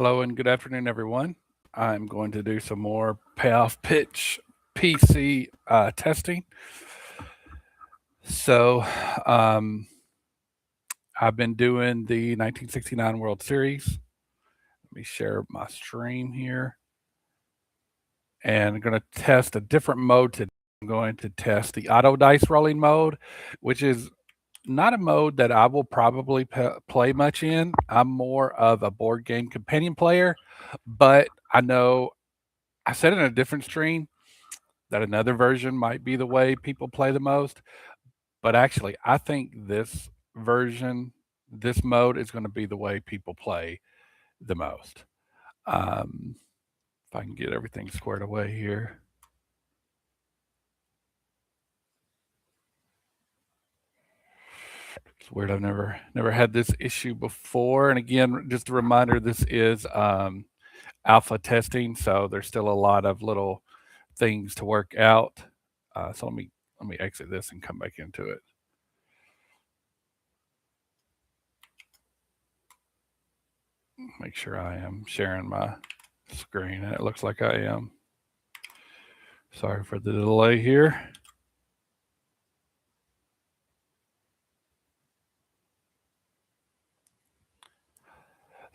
Hello and good afternoon, everyone. I'm going to do some more payoff pitch PC testing. So, um, I've been doing the 1969 World Series. Let me share my stream here, and I'm going to test a different mode today. I'm going to test the auto dice rolling mode, which is not a mode that I will probably play much in. I'm more of a board game companion player, but I know I said in a different stream that another version might be the way people play the most. But actually, I think this version, this mode is going to be the way people play the most. Um, if I can get everything squared away here. It's weird. I've never had this issue before. And again, just a reminder, this is alpha testing, so there's still a lot of little things to work out. So let me exit this and come back into it. Make sure I am sharing my screen, and it looks like I am. Sorry for the delay here.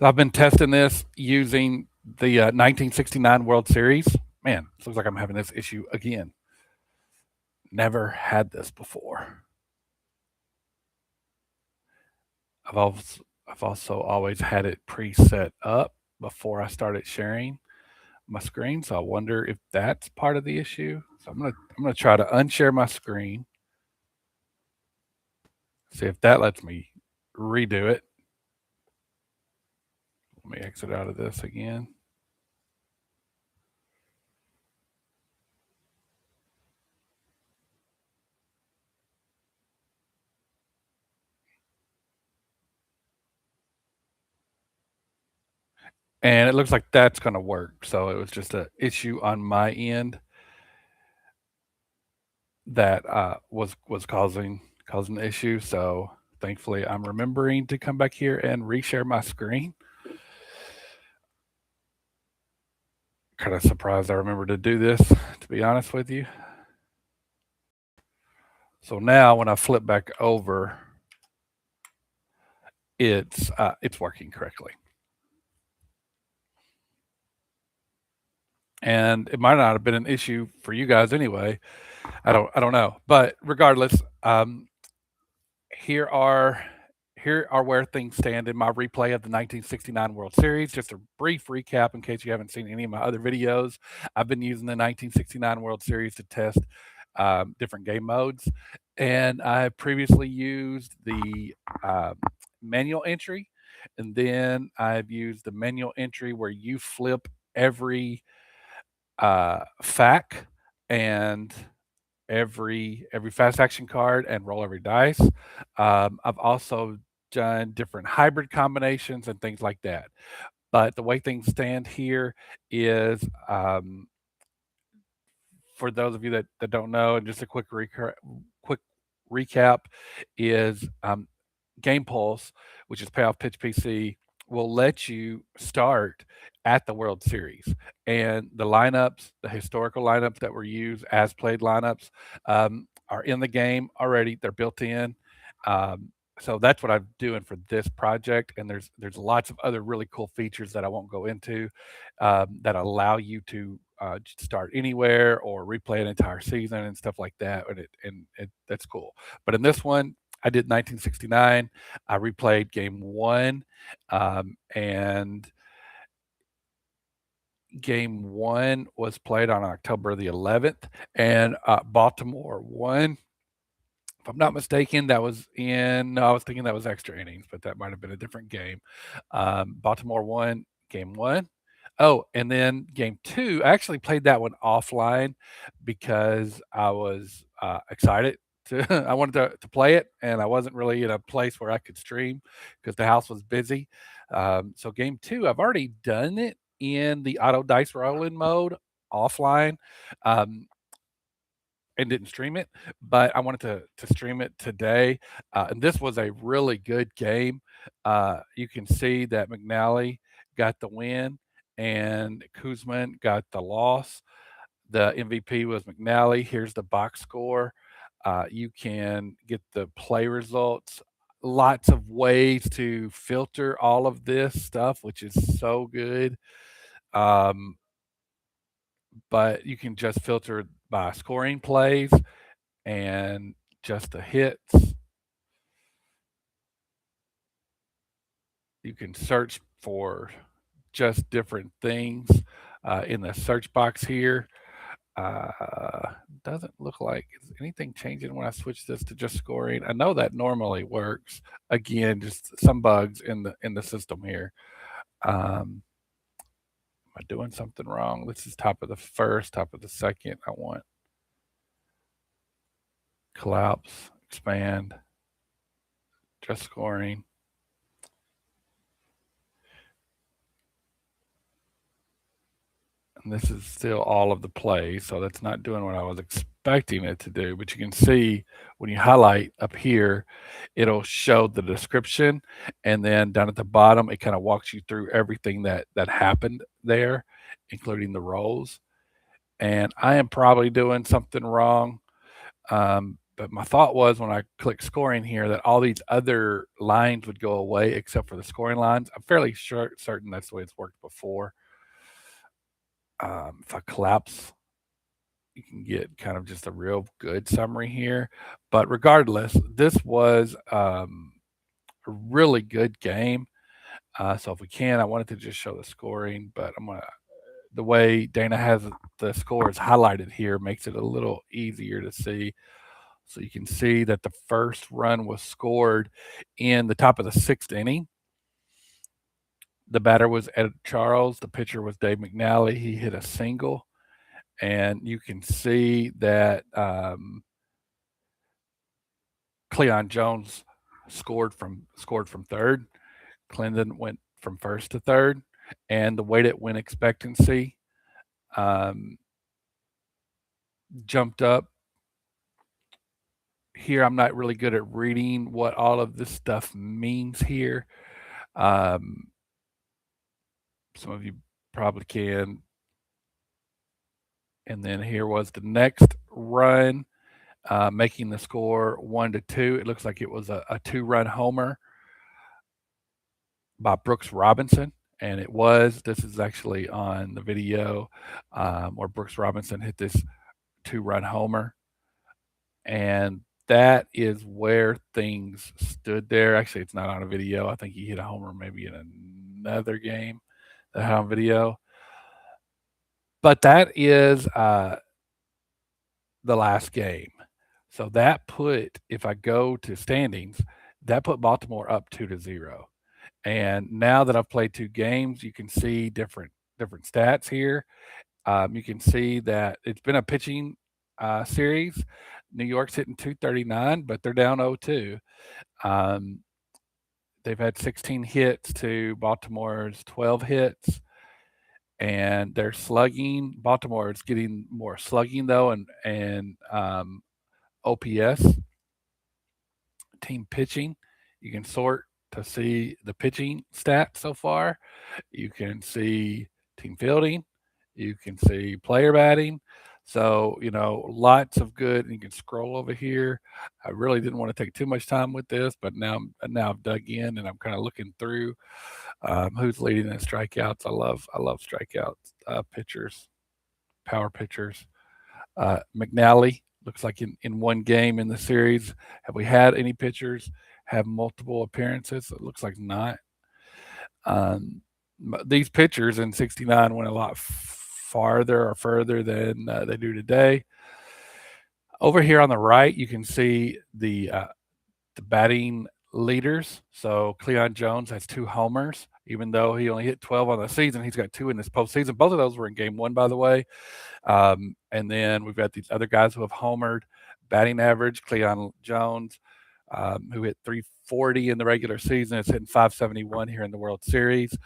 I've been testing this using the 1969 World Series. Man, it looks like I'm having this issue again. Never had this before. I've also always had it preset up before I started sharing my screen, so I wonder if that's part of the issue. So I'm gonna try to unshare my screen, see if that lets me redo it. Let me exit out of this again. And it looks like that's going to work. So it was just an issue on my end that was causing the issue. So thankfully, I'm remembering to come back here and reshare my screen. Kind of surprised I remembered to do this, to be honest with you. So now when I flip back over, it's working correctly. And it might not have been an issue for you guys anyway. I don't know. But regardless, here are here are where things stand in my replay of the 1969 World Series. Just a brief recap in case you haven't seen any of my other videos. I've been using the 1969 World Series to test different game modes, and I have previously used the manual entry, and then I've used the manual entry where you flip every fac and every fast action card and roll every dice. I've also done different hybrid combinations and things like that. But the way things stand here is, for those of you that don't know, and just a quick recap is, Game Pulse, which is Payoff Pitch PC, will let you start at the World Series. And the lineups, the historical lineups that were used as played lineups, are in the game already. They're built in. So that's what I'm doing for this project. And there's lots of other really cool features that I won't go into, that allow you to start anywhere or replay an entire season and stuff like that. And that's cool. But in this one, I did 1969. I replayed game one, and game one was played on October the 11th, and Baltimore won. If I'm not mistaken, that was in. No, I was thinking that was extra innings, but that might have been a different game. Baltimore won game one. Oh, and then game two, I actually played that one offline because I was excited to. I wanted to play it, and I wasn't really in a place where I could stream because the house was busy. So game two, I've already done it in the auto dice rolling mode offline. Um, and didn't stream it, but I wanted to stream it today. And this was a really good game. You can see that McNally got the win, and Kuzma got the loss. The MVP was McNally. Here's the box score. You can get the play results. Lots of ways to filter all of this stuff, which is so good. Um, but you can just filter by scoring plays and just the hits. You can search for just different things in the search box here. Uh, doesn't look like is anything changing when I switch this to just scoring. I know that normally works. Again, just some bugs in the system here. Am I doing something wrong? This is top of the first, top of the second. I want collapse, expand, just scoring. And this is still all of the plays, so that's not doing what I was expecting it to do. But you can see when you highlight up here, it'll show the description, and then down at the bottom, it kind of walks you through everything that happened there, including the roles. And I am probably doing something wrong. But my thought was when I click scoring here that all these other lines would go away except for the scoring lines. I'm fairly certain that's the way it's worked before. If I collapse, you can get kind of just a real good summary here. But regardless, this was a really good game. So if we can, I wanted to just show the scoring, but I'm gonna the way Dana has the scores highlighted here makes it a little easier to see. So you can see that the first run was scored in the top of the sixth inning. The batter was Ed Charles. The pitcher was Dave McNally. He hit a single, and you can see that Cleon Jones scored from third. Clendon went from first to third, and the weighted win expectancy um, jumped up. Here, I'm not really good at reading what all of this stuff means here. Um, some of you probably can. And then here was the next run, making the score 1-2. It looks like it was a two-run homer by Brooks Robinson, and it was. This is actually on the video where Brooks Robinson hit this two-run homer, and that is where things stood there. Actually, it's not on a video. I think he hit a homer maybe in another game that I had on video. But that is the last game. So that put, if I go to standings, that put Baltimore up 2-0. And now that I've played two games, you can see different stats here. You can see that it's been a pitching series. New York's hitting 239, but they're down 0-2. Um, they've had 16 hits to Baltimore's 12 hits, and they're slugging. Baltimore is getting more slugging though, and OPS team pitching. You can sort to see the pitching stats so far. You can see team fielding. You can see player batting. So, lots of good. And you can scroll over here. I really didn't want to take too much time with this, but now I've dug in and I'm kind of looking through who's leading in strikeouts. I love strikeouts, pitchers, power pitchers. McNally looks like in one game in the series. Have we had any pitchers have multiple appearances? It looks like not. Um, these pitchers in '69 went a lot farther or further than they do today. Over here on the right, you can see the batting leaders. So Cleon Jones has two homers, even though he only hit 12 on the season. He's got two in this postseason. Both of those were in game one, by the way. And then we've got these other guys who have homered. Batting average, Cleon Jones, who hit 340 in the regular season, is hitting 571 here in the World Series.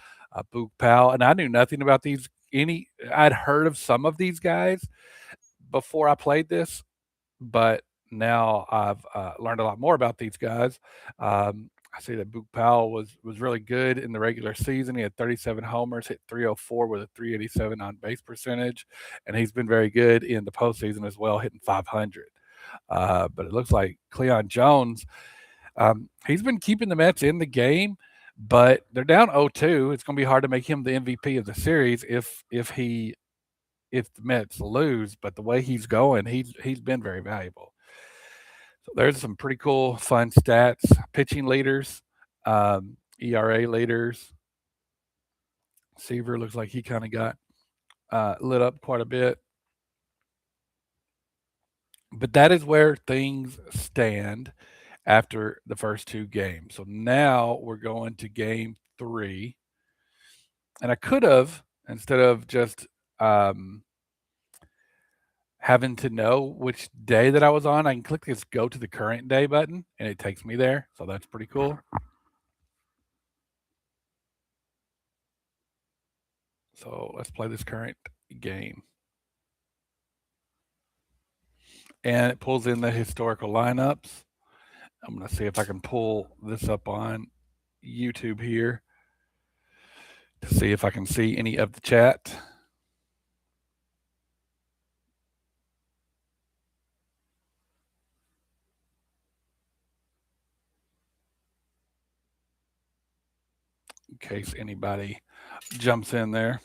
Boog Powell, and I knew nothing about these. I'd heard of some of these guys before I played this, but now I've learned a lot more about these guys. I see that Book Powell was really good in the regular season. He had 37 homers, hit 304 with a 387 on base percentage, and he's been very good in the postseason as well, hitting 500. But it looks like Cleon Jones, he's been keeping the Mets in the game, but they're down 0-2. It's going to be hard to make him the MVP of the series if the Mets lose. But the way he's going, he's been very valuable. So there's some pretty cool, fun stats. Pitching leaders, ERA leaders. Seaver looks like he kind of got lit up quite a bit. But that is where things stand after the first two games. So now we're going to game three. And I could have, instead of just having to know which day that I was on, I can click this go to the current day button and it takes me there. So that's pretty cool. So let's play this current game. And it pulls in the historical lineups. I'm going to see if I can pull this up on YouTube here to see if I can see any of the chat. In case anybody jumps in there.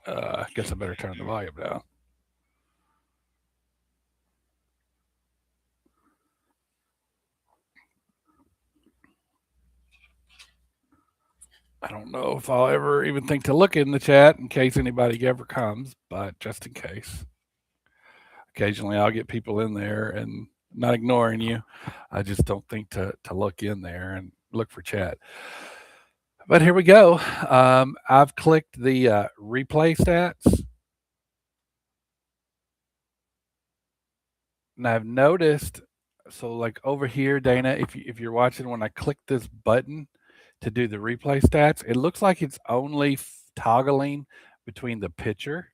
I guess I better turn the volume down. I don't know if I'll ever even think to look in the chat in case anybody ever comes, but just in case. Occasionally I'll get people in there and not ignoring you. I just don't think to look in there and look for chat. But here we go. I've clicked the replay stats. And I've noticed, so like over here, Dana, if you're watching, when I click this button to do the replay stats, it looks like it's only toggling between the pitcher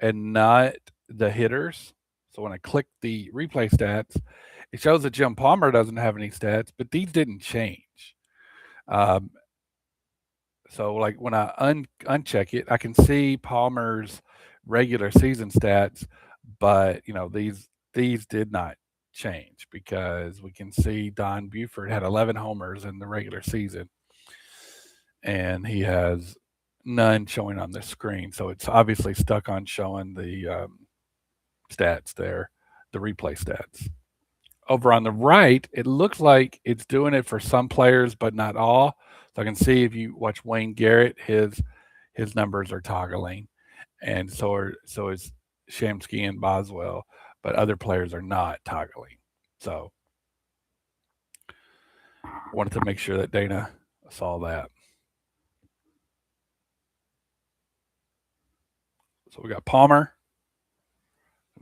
and not the hitters. So when I click the replay stats, it shows that Jim Palmer doesn't have any stats, but these didn't change. So like when I uncheck it, I can see Palmer's regular season stats, but these did not change because we can see Don Buford had 11 homers in the regular season, and he has none showing on the screen. So it's obviously stuck on showing the stats there, the replay stats. Over on the right, it looks like it's doing it for some players, but not all. So I can see if you watch Wayne Garrett, his numbers are toggling, and so is Shamsky and Boswell, but other players are not toggling. So I wanted to make sure that Dana saw that. So we got Palmer.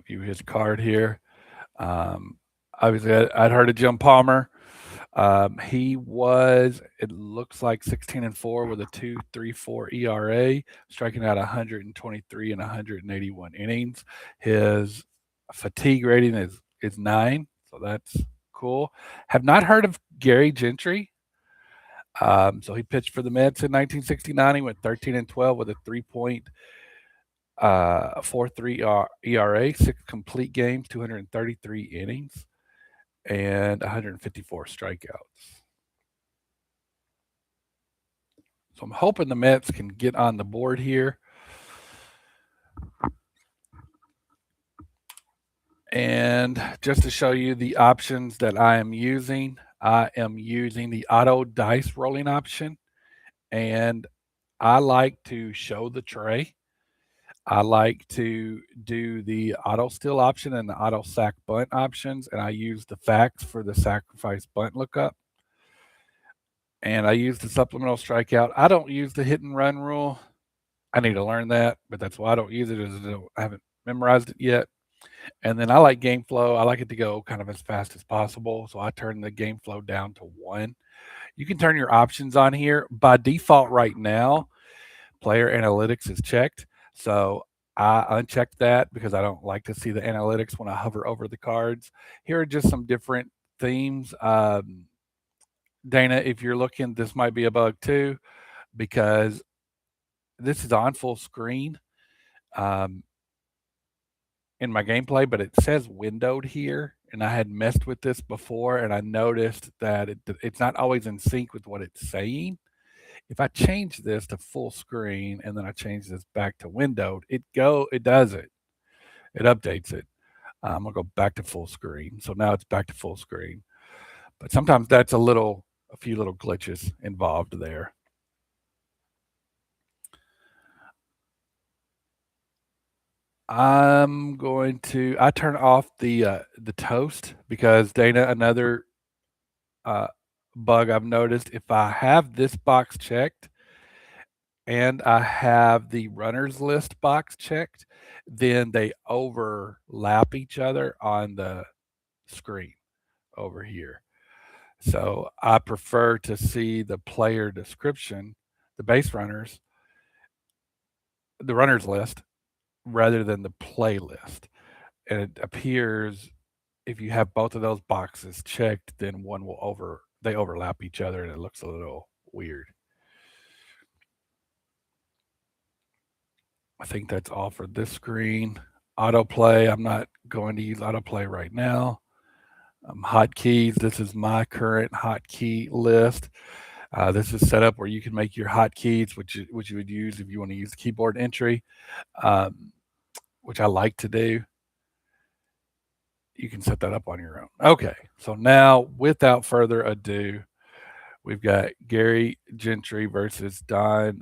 View his card here. Obviously, I'd heard of Jim Palmer. He was, it looks like 16-4 with a 2.34 ERA, striking out 123 and 181 innings. His fatigue rating is 9, so that's cool. Have not heard of Gary Gentry. So he pitched for the Mets in 1969. He went 13-12 with a 3.43 ERA, 6 complete games, 233 innings, and 154 strikeouts. So I'm hoping the Mets can get on the board here. And just to show you the options that I am using the auto dice rolling option. And I like to show the tray. I like to do the auto steal option and the auto sack bunt options. And I use the facts for the sacrifice bunt lookup. And I use the supplemental strikeout. I don't use the hit and run rule. I need to learn that, but that's why I don't use it. I haven't memorized it yet. And then I like game flow. I like it to go kind of as fast as possible. So I turn the game flow down to 1. You can turn your options on here. By default right now, player analytics is checked. So I unchecked that because I don't like to see the analytics when I hover over the cards. Here are just some different themes. Dana, if you're looking, this might be a bug too because this is on full screen um, in my gameplay, but it says windowed here. And I had messed with this before, and I noticed that it's not always in sync with what it's saying. If I change this to full screen and then I change this back to windowed, it does it. It updates it. I'm gonna go back to full screen. So now it's back to full screen. But sometimes that's a few little glitches involved there. I turn off the toast because Dana, another uh, bug I've noticed, if I have this box checked and I have the runners list box checked, then they overlap each other on the screen over here. So I prefer to see the player description, the base runners, the runners list, rather than the playlist. And it appears if you have both of those boxes checked, then they overlap each other and it looks a little weird. I think that's all for this screen. Autoplay, I'm not going to use autoplay right now. Hotkeys, this is my current hotkey list. This is set up where you can make your hotkeys, which you would use if you want to use keyboard entry, um, which I like to do. You can set that up on your own. Okay, so now without further ado, we've got Gary Gentry versus Don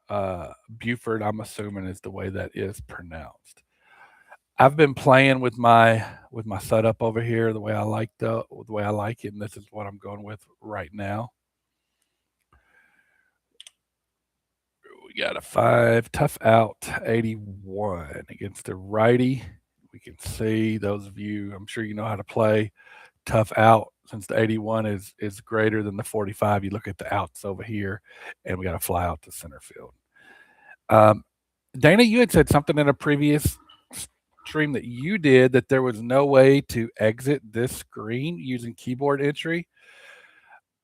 Buford. I'm assuming is the way that is pronounced. I've been playing with my setup over here the way I like it, and this is what I'm going with right now. We got a 5 tough out 81 against the righty. We can see those of you, I'm sure you know how to play tough out since the 81 is greater than the 45. You look at the outs over here, and we got to fly out to center field. Um, Dana, you had said something in a previous stream that you did that there was no way to exit this screen using keyboard entry.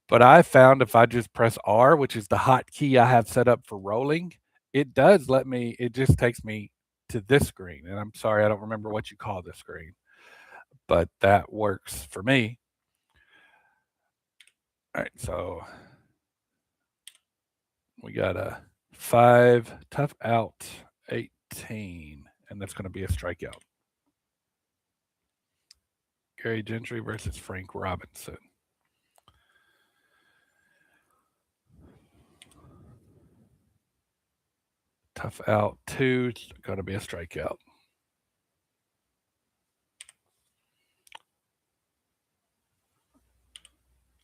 But I found if I just press R, which is the hotkey I have set up for rolling, it just takes me to this screen. And I'm sorry, I don't remember what you call this screen, but that works for me. All right, so we got a 5 tough out 18, and that's going to be a strikeout. Gary Gentry versus Frank Robinson. Tough out 2, it's going to be a strikeout.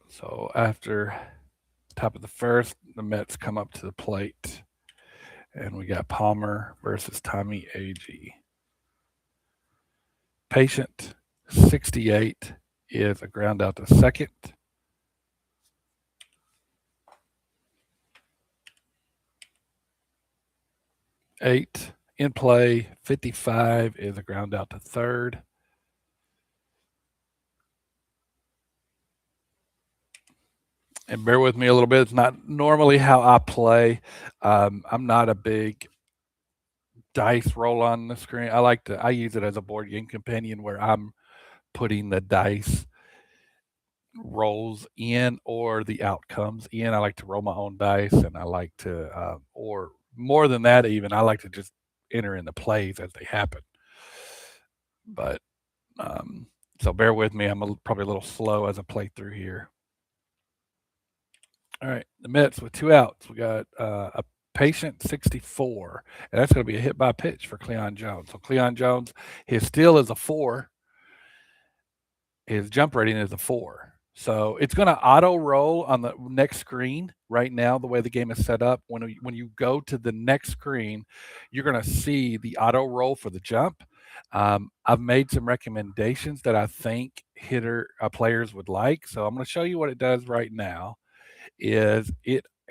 So after top of the first, the Mets come up to the plate, and we got Palmer versus Tommy Agee. Patient 68 is a ground out to second. Eight in play 55 is a ground out to third. And bear with me a little bit. It's not normally how I play. I'm not a big dice roll on the screen. I use it as a board game companion where I'm putting the dice rolls in or the outcomes in. I like to roll my own dice, and I like to, or more than that, even I like to just enter in the plays as they happen. But so bear with me. Probably a little slow as I play through here. All right, the Mets with 2 outs. We got a patient 64, and that's going to be a hit by pitch for Cleon Jones. So Cleon Jones, his steal is a 4, his jump rating is a 4. So it's going to auto roll on the next screen right now. The way the game is set up, when you go to the next screen, you're going to see the auto roll for the jump. I've made some recommendations that I think players would like. So I'm going to show you what it does right now. It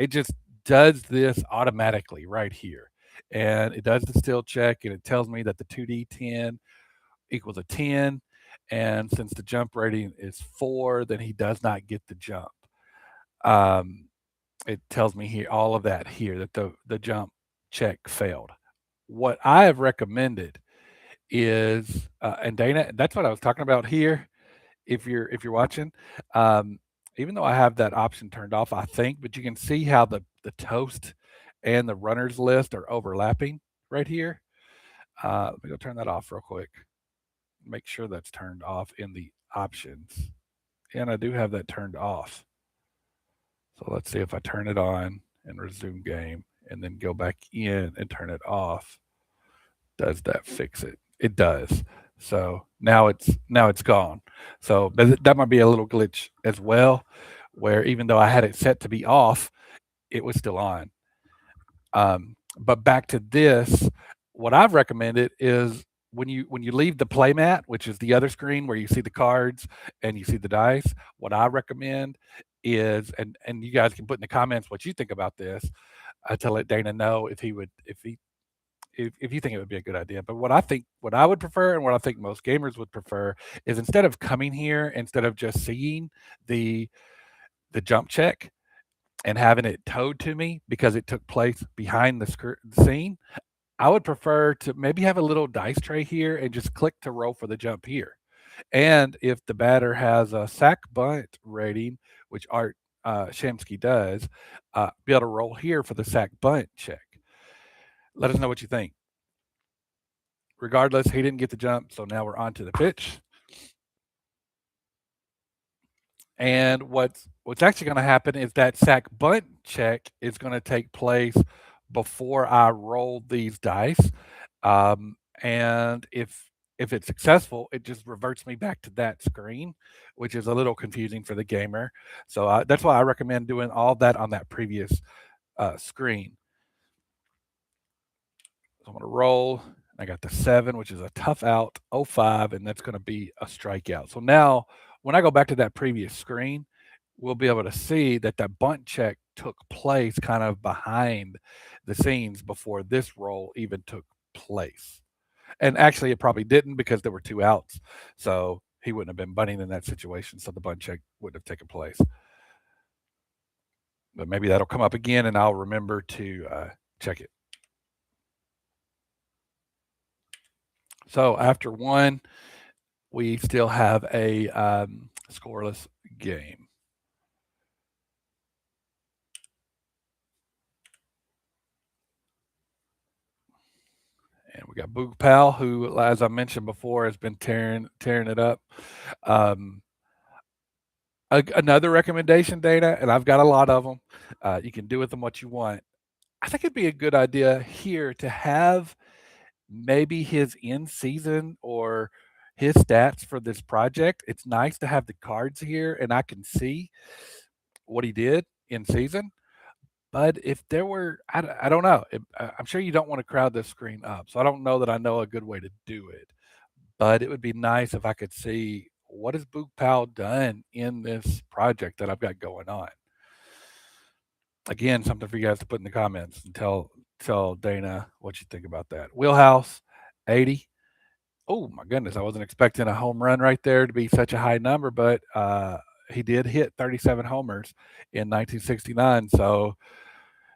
just does this automatically right here. and it does the still check, and it tells me that the 2D10 equals a 10. And since the jump rating is 4, then he does not get the jump. Um, it tells me here all of that here that the jump check failed. What I have recommended is, and Dana, that's what I was talking about here. If you're watching, um, even though I have that option turned off, I think, but you can see how the toast and the runners list are overlapping right here. Let me go turn that off real quick. Make sure that's turned off in the options. And I do have that turned off. So let's see if I turn it on and resume game and then go back in and turn it off. Does that fix it? It does. So now it's gone. So that might be a little glitch as well, where even though I had it set to be off, it was still on. But back to this, what I've recommended is when you leave the playmat, which is the other screen where you see the cards and you see the dice. What I recommend is, and you guys can put in the comments what you think about this, to let Dana know if you think it would be a good idea. But what I would prefer, and what I think most gamers would prefer, is instead of coming here, instead of just seeing the the jump check and having it towed to me because it took place behind the scene, I would prefer to maybe have a little dice tray here and just click to roll for the jump here. And if the batter has a sack bunt rating, which Art Shamsky does, be able to roll here for the sack bunt check. Let us know what you think. Regardless, he didn't get the jump, so now we're on to the pitch. And what's actually going to happen is that sack bunt check is going to take place before I roll these dice. And if it's successful, it just reverts me back to that screen, which is a little confusing for the gamer. So that's why I recommend doing all that on that previous screen. So I'm going to roll. I got the 7, which is a tough out, 05, and that's going to be a strikeout. So now when I go back to that previous screen, we'll be able to see that that bunt check took place kind of behind the scenes before this roll even took place. And actually, it probably didn't because there were 2 outs. So he wouldn't have been bunting in that situation. So the bunt check wouldn't have taken place. But maybe that'll come up again and I'll remember to check it. So after 1, we still have a scoreless game. And we got Boog Pal, who, as I mentioned before, has been tearing it up. Um, Another recommendation, Dana, and I've got a lot of them. You can do with them what you want. I think it'd be a good idea here to have maybe his in season or his stats for this project. It's nice to have the cards here, and I can see what he did in season. But if there were, I don't know. I'm sure you don't want to crowd this screen up, so I don't know that I know a good way to do it. But it would be nice if I could see what has Boog Powell done in this project that I've got going on. Again, something for you guys to put in the comments and tell Dana what you think about that. Wheelhouse, 80. Oh my goodness, I wasn't expecting a home run right there to be such a high number, but he did hit 37 homers in 1969. So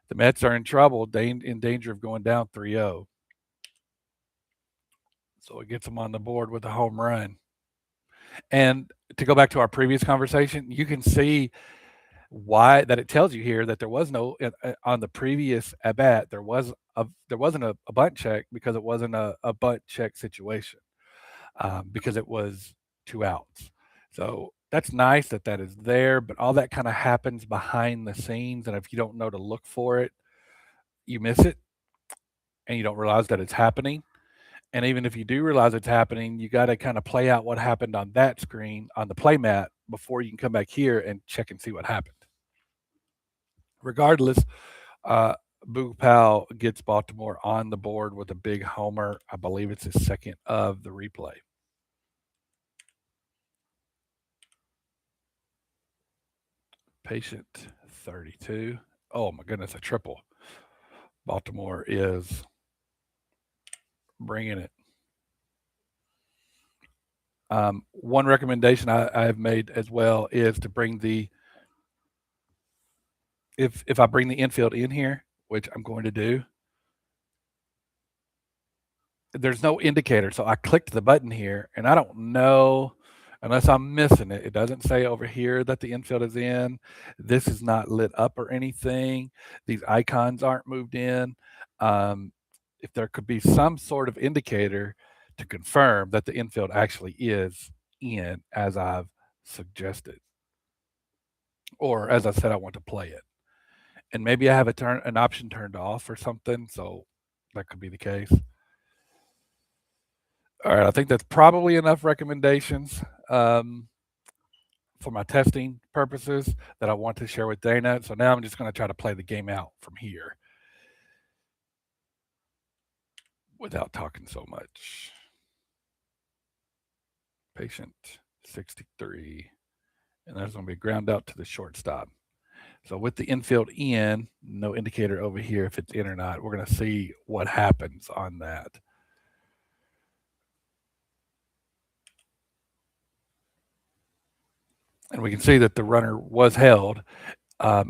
the Mets are in trouble, in danger of going down 3-0. So it gets them on the board with a home run. And to go back to our previous conversation, you can see why that it tells you here that there was no on the previous at bat there wasn't a bunt check because it wasn't a bunt check situation, because it was 2 outs. So that's nice that that is there, but all that kind of happens behind the scenes, and if you don't know to look for it, you miss it, and you don't realize that it's happening. And even if you do realize it's happening, you got to kind of play out what happened on that screen on the playmat before you can come back here and check and see what happened. Regardless, uh, Boog Powell gets Baltimore on the board with a big homer. I believe it's his second of the replay. Patient 32. Oh my goodness, a triple. Baltimore is bringing it. One recommendation I have made as well is to bring the if I bring the infield in here, which I'm going to do, there's no indicator. So I clicked the button here, and I don't know unless I'm missing it. It doesn't say over here that the infield is in. This is not lit up or anything. These icons aren't moved in. Um, if there could be some sort of indicator to confirm that the infield actually is in as I've suggested, or as I said, I want to play it. And maybe I have an option turned off or something, so that could be the case. All right, I think that's probably enough recommendations for my testing purposes that I want to share with Dana. So now I'm just going to try to play the game out from here without talking so much. Patient 63, and there's going to be ground out to the shortstop. So with the infield in, no indicator over here if it's in or not. We're going to see what happens on that. And we can see that the runner was held.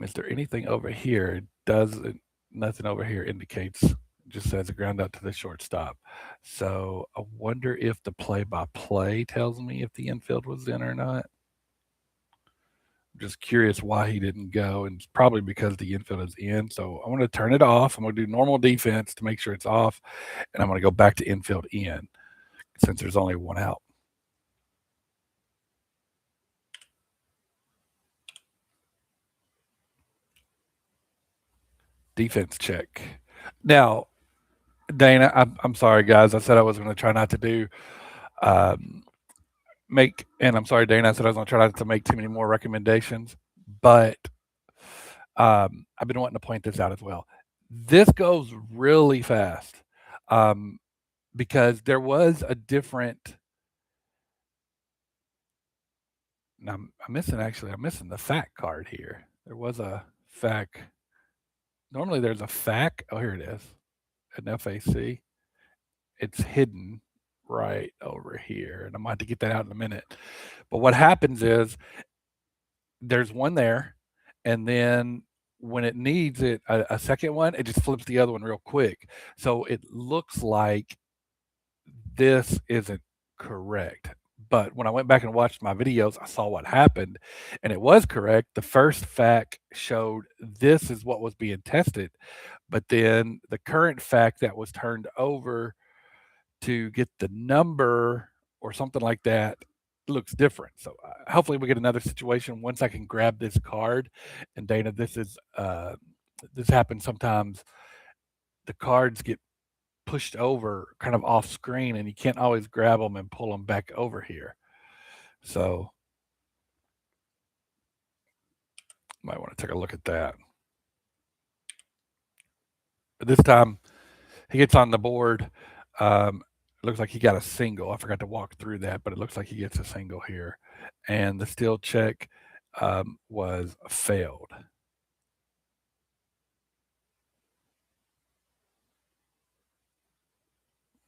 Is there anything over here? It doesn't. Nothing over here indicates. It just says a ground out to the shortstop. So I wonder if the play-by-play tells me if the infield was in or not. I'm just curious why he didn't go, and it's probably because the infield is in. So I'm going to turn it off. I'm going to do normal defense to make sure it's off, and I'm going to go back to infield in since there's only one out. Defense check. Now, Dana, I'm sorry, guys. I said I was going to try not to do um, and I'm sorry, Dana. I said I was going to try not to make too many more recommendations, but I've been wanting to point this out as well. This goes really fast um, because there was a different. Now I'm missing actually. I'm missing the FAQ card here. There was a FAQ. Normally there's a FAQ. Oh, here it is. An FAC. It's hidden right over here, and I'm going to get that out in a minute. But what happens is there's one there, and then when it needs it a second one, it just flips the other one real quick. So it looks like this isn't correct. But when I went back and watched my videos, I saw what happened, and it was correct. The first fact showed this is what was being tested, but then the current fact that was turned over to get the number or something like that looks different. So hopefully we get another situation once I can grab this card. And Dana, this happens sometimes. The cards get pushed over kind of off screen, and you can't always grab them and pull them back over here. So might want to take a look at that. But this time he gets on the board. It looks like he got a single. I forgot to walk through that, but it looks like he gets a single here. And the steal check was failed.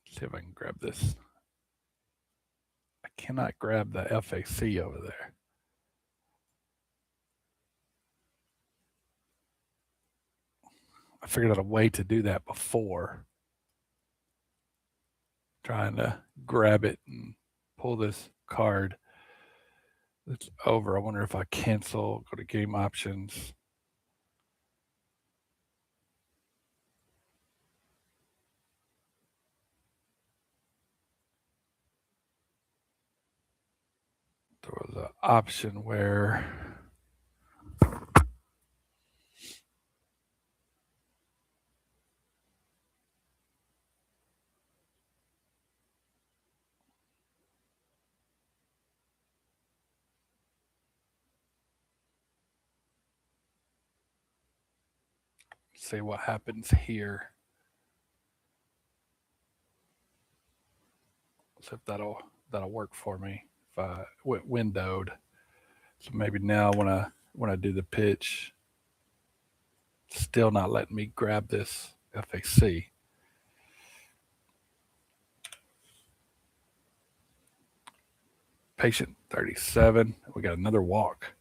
See if I can grab this. I cannot grab the FAC over there. I figured out a way to do that before. Trying to grab it and pull this card that's over. I wonder if I cancel, go to game options. There was an option where see what happens here. See if that'll work for me if I windowed. So maybe now when I do the pitch, still not letting me grab this FAC. Patient 37. We got another walk.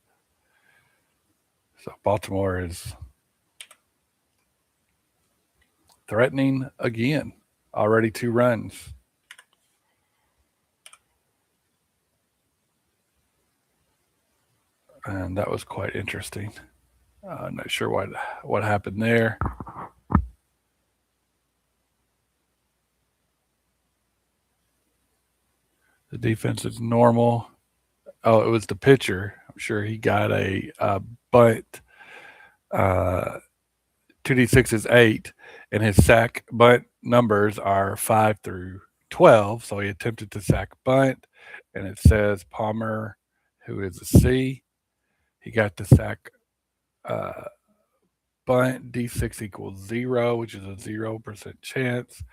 So Baltimore is threatening again. Already 2 runs. And that was quite interesting. I'm not sure what happened there. The defense is normal. Oh, it was the pitcher. I'm sure he got a bunt. 2d6 is 8, and his sack bunt numbers are 5 through 12. So he attempted to sack bunt, and it says Palmer, who is a C. He got the sack uh, bunt. D6 equals 0, which is a 0% chance.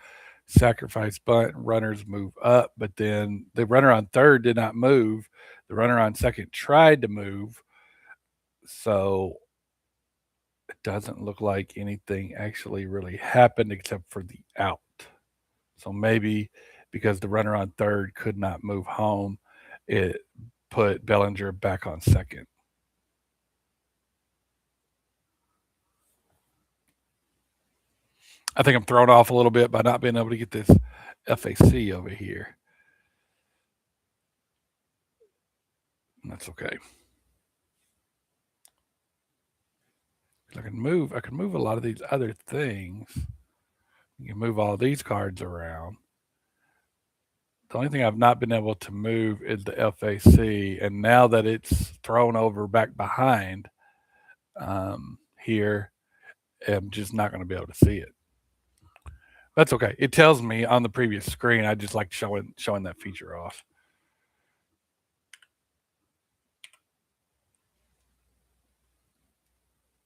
Sacrifice bunt, runners move up, but then the runner on third did not move. The runner on second tried to move, so it doesn't look like anything actually really happened except for the out. So maybe because the runner on third could not move home, it put Bellinger back on second. I think I'm thrown off a little bit by not being able to get this FAC over here. That's okay. I can move a lot of these other things. You can move all these cards around. The only thing I've not been able to move is the FAC, and now that it's thrown over back behind here, I'm just not going to be able to see it. That's okay. It tells me on the previous screen. I just like showing that feature off.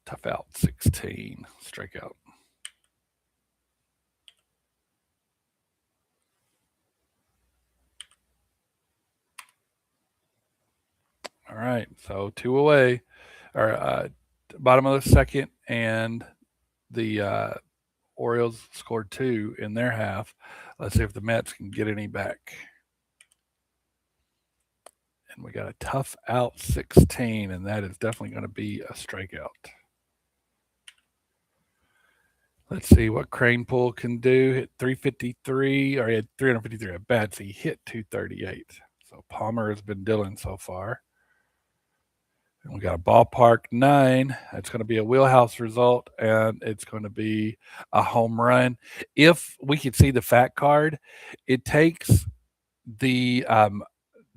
Tough out 16, strikeout. All right, so 2 away, or bottom of the second, and the Orioles scored 2 in their half. Let's see if the Mets can get any back. And we got a tough out 16, and that is definitely going to be a strikeout. Let's see what Crane Pool can do. Hit 353, or he had 353 at bats. He hit 238. So Palmer has been dealing so far. And we got a ballpark 9. It's going to be a wheelhouse result, and it's going to be a home run. If we could see the fact card, it takes the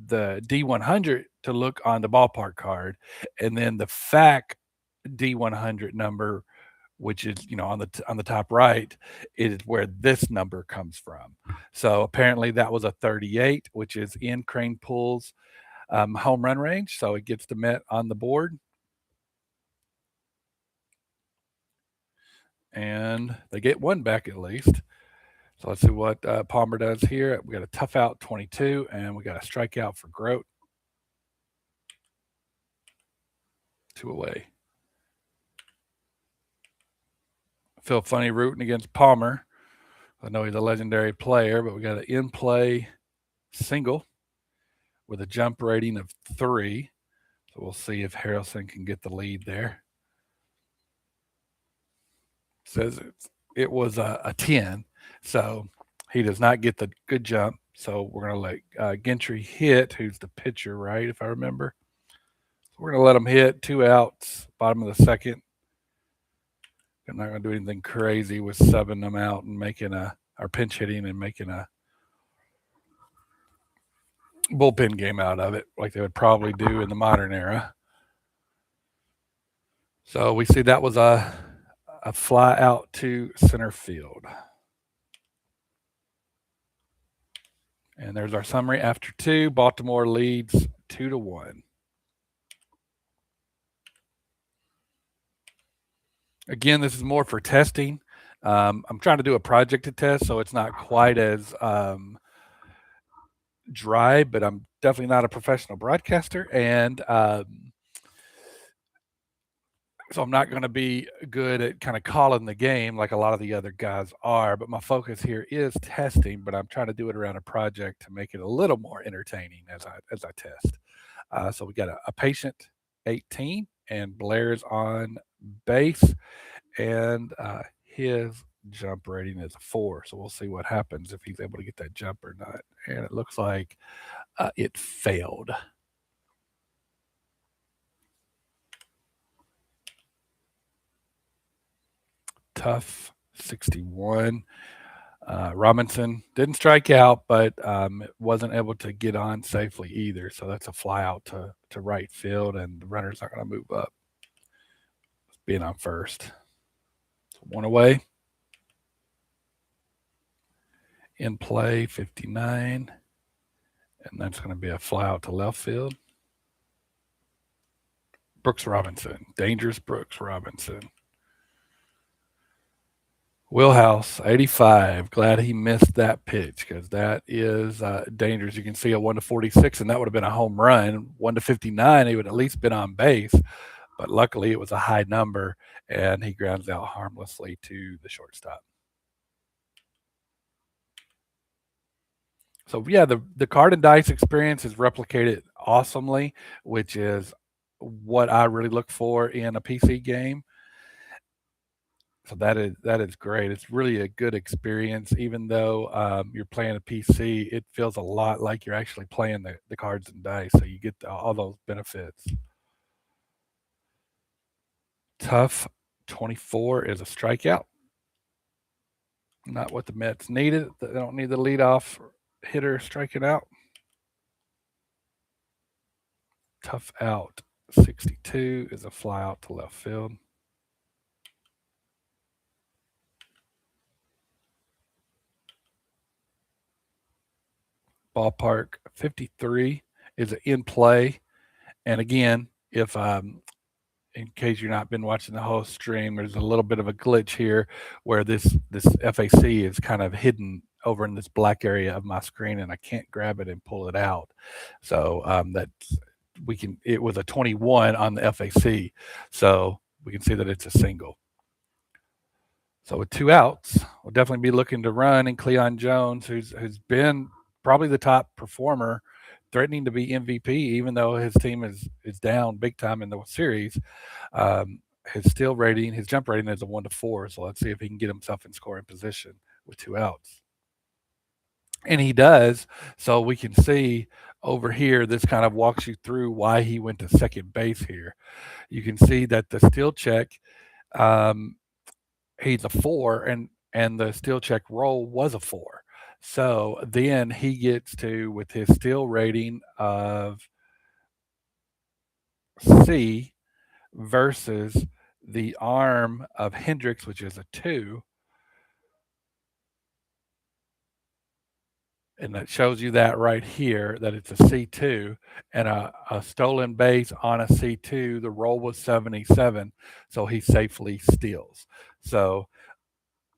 D100 to look on the ballpark card, and then the fact D100 number, which is on the top right, is where this number comes from. So apparently that was a 38, which is in Crane Pool's home run range. So it gets the Met on the board. And they get one back at least. So let's see what Palmer does here. We got a tough out 22, and we got a strikeout for Grote. 2 away. I feel funny rooting against Palmer. I know he's a legendary player, but we got an in play single with a jump rating of 3. So we'll see if Harrelson can get the lead there. Says it was a 10, so he does not get the good jump. So we're going to let Gentry hit, who's the pitcher, right, if I remember. So we're going to let him hit 2 outs, bottom of the second. I'm not going to do anything crazy with subbing them out and making or pinch hitting and making a bullpen game out of it like they would probably do in the modern era. So we see that was a fly out to center field. And there's our summary after 2. Baltimore leads 2-1. Again, this is more for testing. I'm trying to do a project to test, so it's not quite as dry, but I'm definitely not a professional broadcaster. And So I'm not going to be good at kind of calling the game like a lot of the other guys are, but my focus here is testing, but I'm trying to do it around a project to make it a little more entertaining as I test. So we got a patient 18 and Blair's on base and his jump rating is a 4. So we'll see what happens if he's able to get that jump or not. And it looks like it failed. Tough 61. Robinson didn't strike out, but wasn't able to get on safely either. So that's a fly out to right field, and the runner's not going to move up, being on first. So one away. In play, 59. And that's going to be a fly out to left field. Brooks Robinson. Dangerous Brooks Robinson. Wheelhouse, 85. Glad he missed that pitch because that is dangerous. You can see a 1-46, and that would have been a home run. 1-59, he would at least been on base, but luckily it was a high number, and he grounds out harmlessly to the shortstop. So yeah, the card and dice experience is replicated awesomely, which is what I really look for in a PC game. So that is great. It's really a good experience, even though you're playing a PC. It feels a lot like you're actually playing the cards and dice, so you get all those benefits. Tough 24 is a strikeout. Not what the Mets needed. They don't need the leadoff hitter striking out. Tough out 62 is a fly out to left field. Ballpark 53 is in play. And again, if in case you're not been watching the whole stream, there's a little bit of a glitch here where this FAC is kind of hidden over in this black area of my screen, and I can't grab it and pull it out. So that's it was a 21 on the FAC, so we can see that it's a single. So with 2 outs, we'll definitely be looking to run, and Cleon Jones, who's been probably the top performer, threatening to be MVP, even though his team is down big time in the series. His steal rating, his jump rating is a 1-4. So let's see if he can get himself in scoring position with 2 outs. And he does. So we can see over here, this kind of walks you through why he went to second base here. You can see that the steal check, he's a 4, and the steal check roll was a 4. So then he gets to, with his steal rating of C versus the arm of Hendricks, which is a 2. And that shows you that right here, that it's a C2 and a stolen base on a C2. The roll was 77, so he safely steals. So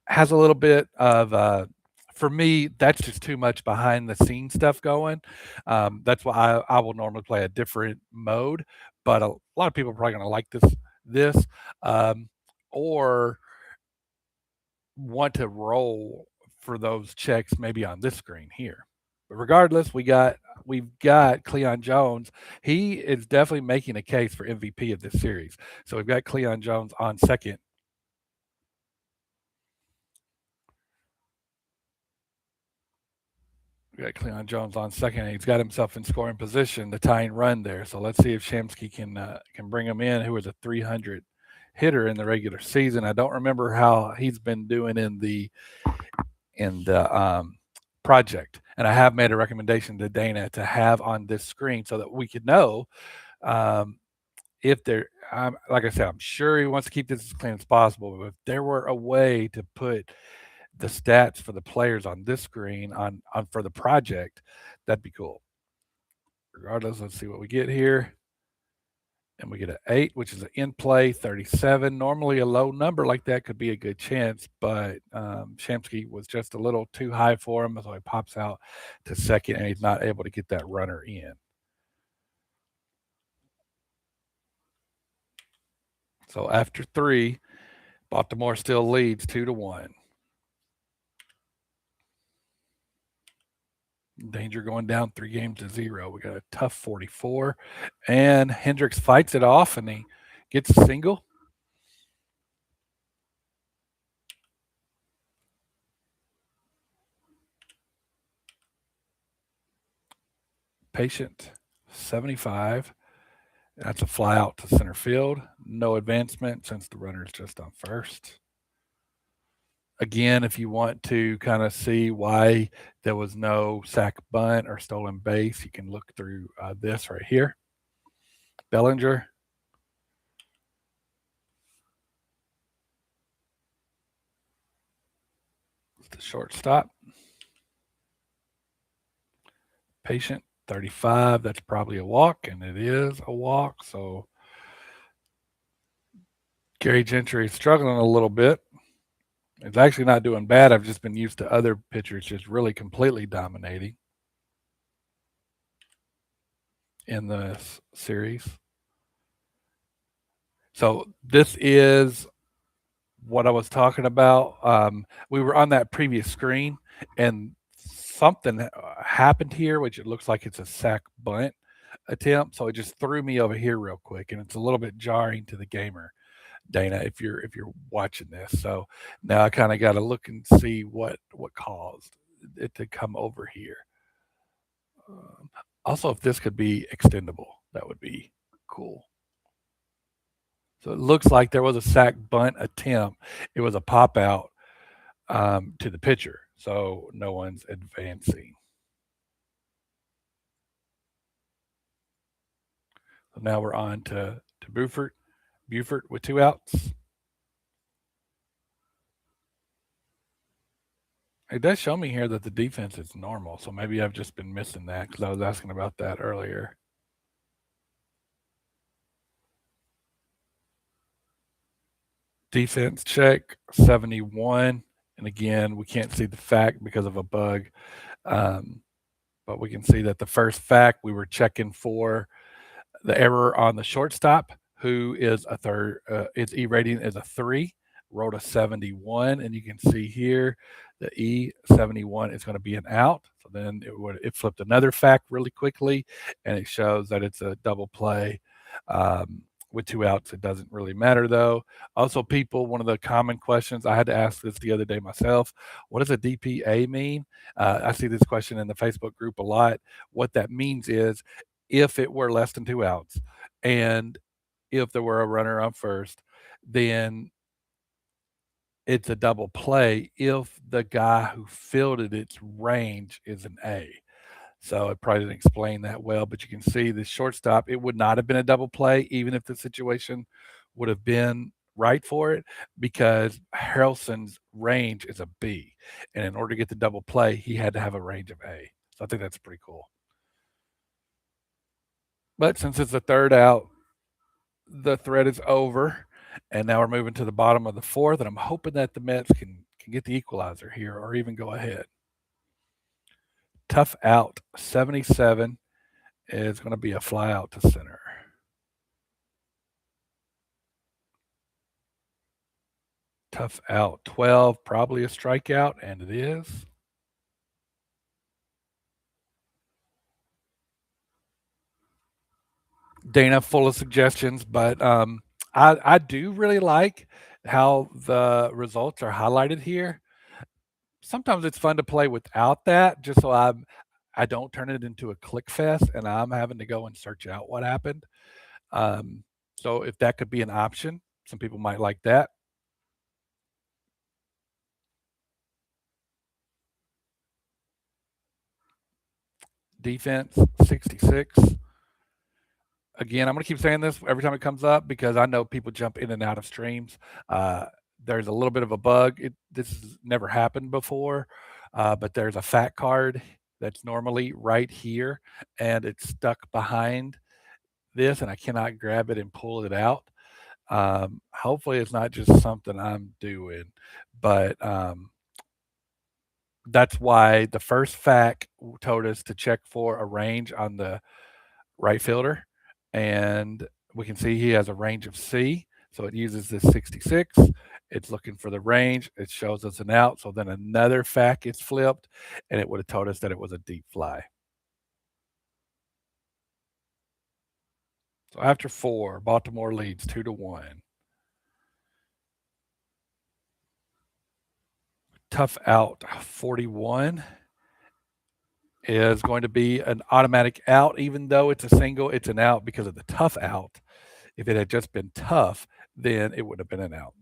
has a little bit of for me, that's just too much behind the scenes stuff going. That's why I will normally play a different mode, but a lot of people are probably going to like this, or want to roll for those checks maybe on this screen here. But regardless, we've got Cleon Jones. He is definitely making a case for MVP of this series. So we've got Cleon Jones on second. We got Cleon Jones on second, and he's got himself in scoring position, the tying run there. So let's see if Shamsky can bring him in, who was a 300 hitter in the regular season. I don't remember how he's been doing in the project, and I have made a recommendation to Dana to have on this screen so that we could know if there. Like I said, I'm sure he wants to keep this as clean as possible. But if there were a way to put the stats for the players on this screen on for the project, that'd be cool. Regardless, let's see what we get here. And we get an 8, which is an in play 37. Normally, a low number like that could be a good chance, but Shamsky was just a little too high for him, so he pops out to second, and he's not able to get that runner in. So after 3, Baltimore still leads 2-1. Danger going down 3-0. We got a tough 44. And Hendricks fights it off and he gets a single. Patient 75. That's a fly out to center field. No advancement since the runner's just on first. Again, if you want to kind of see why there was no sack bunt or stolen base, you can look through this right here. Bellinger. The shortstop. Patient 35. That's probably a walk, and it is a walk. So Gary Gentry is struggling a little bit. It's actually not doing bad. I've just been used to other pitchers just really completely dominating in this series. So this is what I was talking about. We were on that previous screen, and something happened here, which it looks like it's a sack bunt attempt. So it just threw me over here real quick, and it's a little bit jarring to the gamer, Dana, if you're watching this. So now I kind of got to look and see what caused it to come over here. Also, if this could be extendable, that would be cool. So it looks like there was a sack bunt attempt. It was a pop out to the pitcher. So no one's advancing. So now we're on to Buford. Buford with 2 outs. It does show me here that the defense is normal. So maybe I've just been missing that because I was asking about that earlier. Defense check 71. And again, we can't see the fact because of a bug. But we can see that the first fact we were checking for the error on the shortstop, who is a third, its E rating is a 3, wrote a 71. And you can see here the E71 is going to be an out. So then it flipped another fact really quickly, and it shows that it's a double play. With 2 outs, it doesn't really matter though. Also, people, one of the common questions, I had to ask this the other day myself, what does a DPA mean? I see this question in the Facebook group a lot. What that means is if it were less than 2 outs and if there were a runner on first, then it's a double play if the guy who fielded its range is an A. So it probably didn't explain that well, but you can see the shortstop, it would not have been a double play, even if the situation would have been right for it, because Harrelson's range is a B. And in order to get the double play, he had to have a range of A. So I think that's pretty cool. But since it's the third out, the thread is over. And now we're moving to the bottom of the fourth. And I'm hoping that the Mets can get the equalizer here or even go ahead. Tough out 77 is going to be a fly out to center. Tough out 12, probably a strikeout, and it is. Dana, full of suggestions, but I do really like how the results are highlighted here. Sometimes it's fun to play without that, just so I don't turn it into a click fest and I'm having to go and search out what happened. So if that could be an option, some people might like that. Defense 66. Again, I'm going to keep saying this every time it comes up because I know people jump in and out of streams. There's a little bit of a bug. This has never happened before, but there's a fat card that's normally right here, and it's stuck behind this, and I cannot grab it and pull it out. Hopefully, it's not just something I'm doing, but that's why the first fact told us to check for a range on the right fielder, and we can see he has a range of C. So it uses this 66. It's looking for the range. It shows us an out. So then another fact gets flipped, and it would have told us that it was a deep fly. So after 4, Baltimore leads 2-1. Tough out 41 is going to be an automatic out, even though it's a single, it's an out because of the tough out. If it had just been tough, then it would have been an out.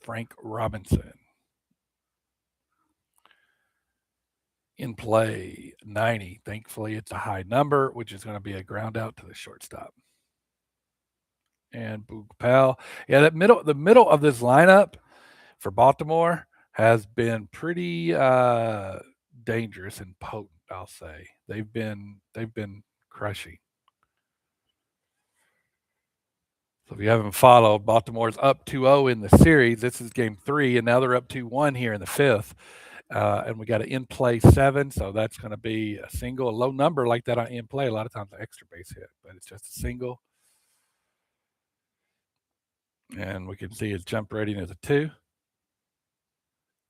Frank Robinson. In play, 90. Thankfully, it's a high number, which is going to be a ground out to the shortstop. And Boog Powell. Yeah, the middle of this lineup for Baltimore has been pretty dangerous and potent. I'll say they've been crushing. So if you haven't followed, Baltimore's up 2-0 in the series. This is game 3, and now they're up 2-1 here in the 5th. And we got an in play 7, so that's going to be a single, a low number like that on in play. A lot of times an extra base hit, but it's just a single. And we can see his jump rating is a 2.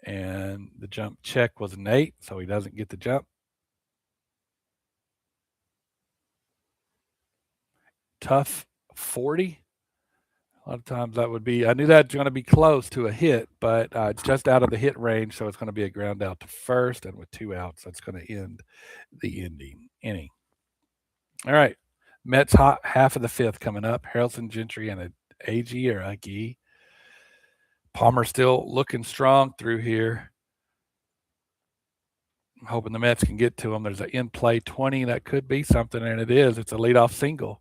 And the jump check was an 8, so he doesn't get the jump. Tough 40. A lot of times that would be, I knew that's going to be close to a hit, but it's just out of the hit range, so it's going to be a ground out to first, and with 2 outs, that's going to end the inning. All right, Mets hot half of the 5th coming up. Harrelson, Gentry, and an AG or a Gee. Palmer still looking strong through here. I'm hoping the Mets can get to him. There's an in play 20. That could be something, and it is. It's a leadoff single.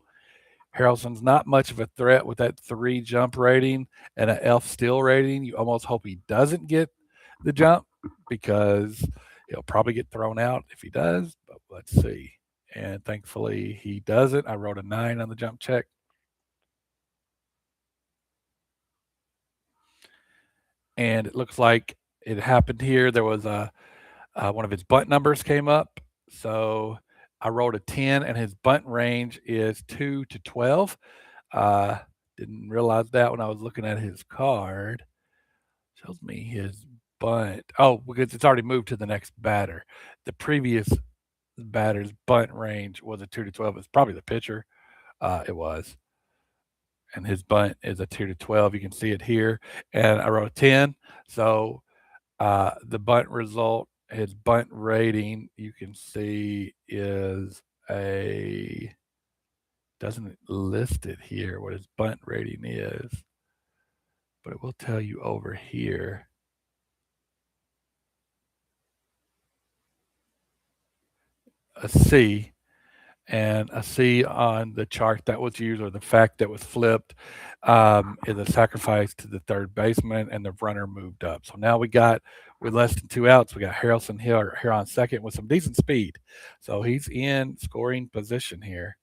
Harrelson's not much of a threat with that 3 jump rating and an F steal rating. You almost hope he doesn't get the jump because he'll probably get thrown out if he does. But let's see. And thankfully he doesn't. I wrote a 9 on the jump check. And it looks like it happened here. There was one of his bunt numbers came up. So I wrote a 10, and his bunt range is 2 to 12. Didn't realize that when I was looking at his card. Shows me his bunt. Oh, because it's already moved to the next batter. The previous batter's bunt range was a 2 to 12. It's probably the pitcher. It was. And his bunt is a 2 to 12. You can see it here. And I wrote 10. So the bunt result, his bunt rating, you can see is a, doesn't list it here what his bunt rating is, but it will tell you over here. A C, and a C on the chart that was used, or the fact that was flipped, is a sacrifice to the third baseman, and the runner moved up. So now we got, with less than 2 outs, we got Harrelson here on second with some decent speed. So he's in scoring position here.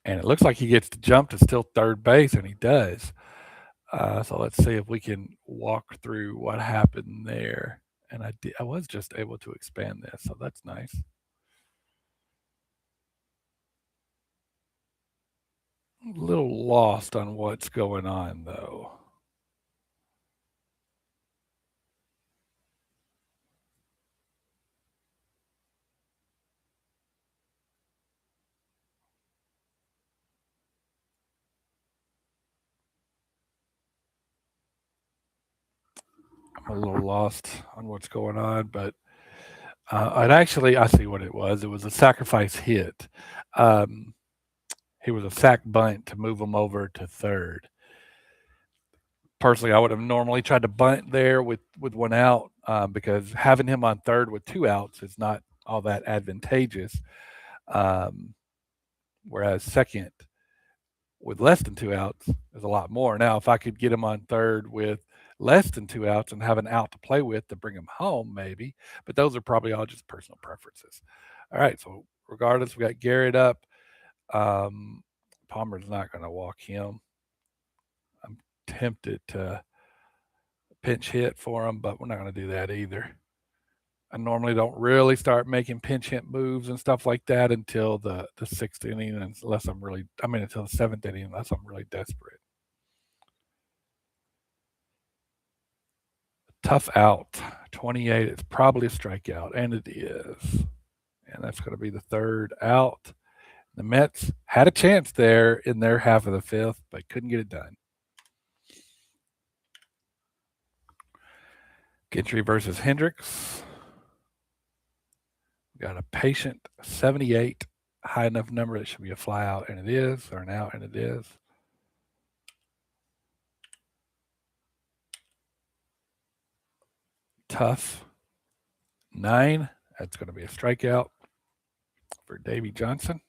And it looks like he gets to jump to still third base, and he does. So let's see if we can walk through what happened there. And I was just able to expand this, so that's nice. A little lost on what's going on, though. I'm a little lost on what's going on, but it actually, I see what it was. It was a sacrifice hit. Um, he was a sac bunt to move him over to third. Personally, I would have normally tried to bunt there with 1 out, because having him on third with 2 outs is not all that advantageous. Um, whereas second with less than 2 outs is a lot more. Now, if I could get him on third with less than 2 outs and have an out to play with to bring him home, maybe. But those are probably all just personal preferences. All right, so regardless, we got Garrett up. Palmer's not going to walk him. I'm tempted to pinch hit for him, but we're not going to do that either. I normally don't really start making pinch hit moves and stuff like that until the sixth inning, unless until the seventh inning, unless I'm really desperate. Tough out, 28. It's probably a strikeout, and it is. And that's going to be the third out. The Mets had a chance there in their half of the fifth, but couldn't get it done. Gentry versus Hendricks. We got a patient 78, high enough number that should be a fly out, and it is, or an out, and it is. Tough 9. That's going to be a strikeout for Davey Johnson.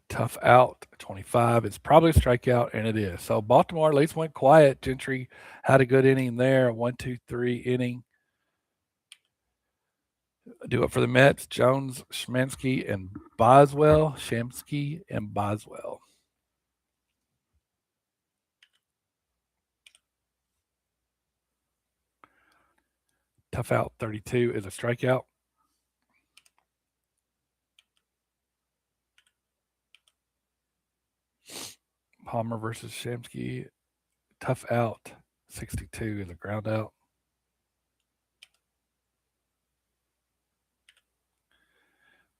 Tough out 25. It's probably a strikeout, and it is. So Baltimore at least went quiet. Gentry had a good inning there, 1-2-3 inning. Do it for the Mets. Jones, Shamsky, and Boswell. Tough out 32 is a strikeout. Palmer versus Shamsky. Tough out 62 is a ground out.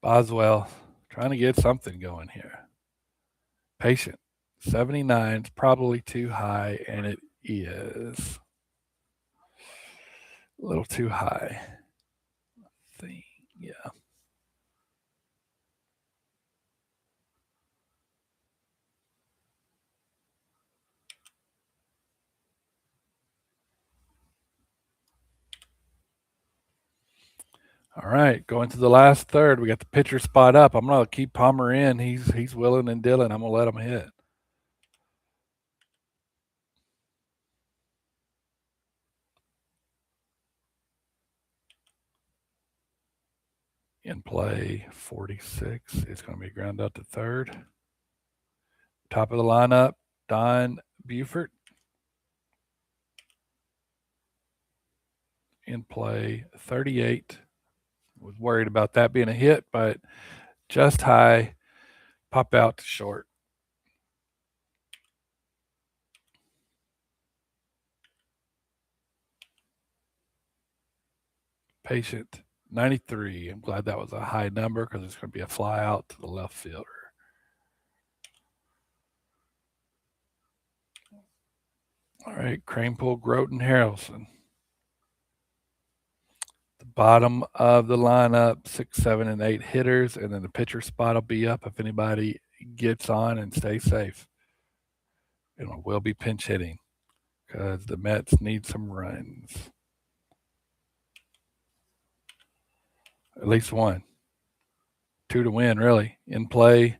Boswell trying to get something going here. Patient 79 is probably too high, and it is a little too high. Yeah. All right, going to the last third. We got the pitcher spot up. I'm gonna keep Palmer in. He's willing and dealing. I'm gonna let him hit. In play 46 is going to be ground out to third. Top of the lineup, Don Buford. In play 38. Was worried about that being a hit, but just high. Pop out to short. Patient 93. I'm glad that was a high number because it's going to be a fly out to the left fielder. All right, Kranepool, Groton, Harrelson. The bottom of the lineup, 6, 7, and 8 hitters, and then the pitcher spot will be up if anybody gets on and stays safe. It will be pinch hitting because the Mets need some runs. At least one. 2 to win, really. In play,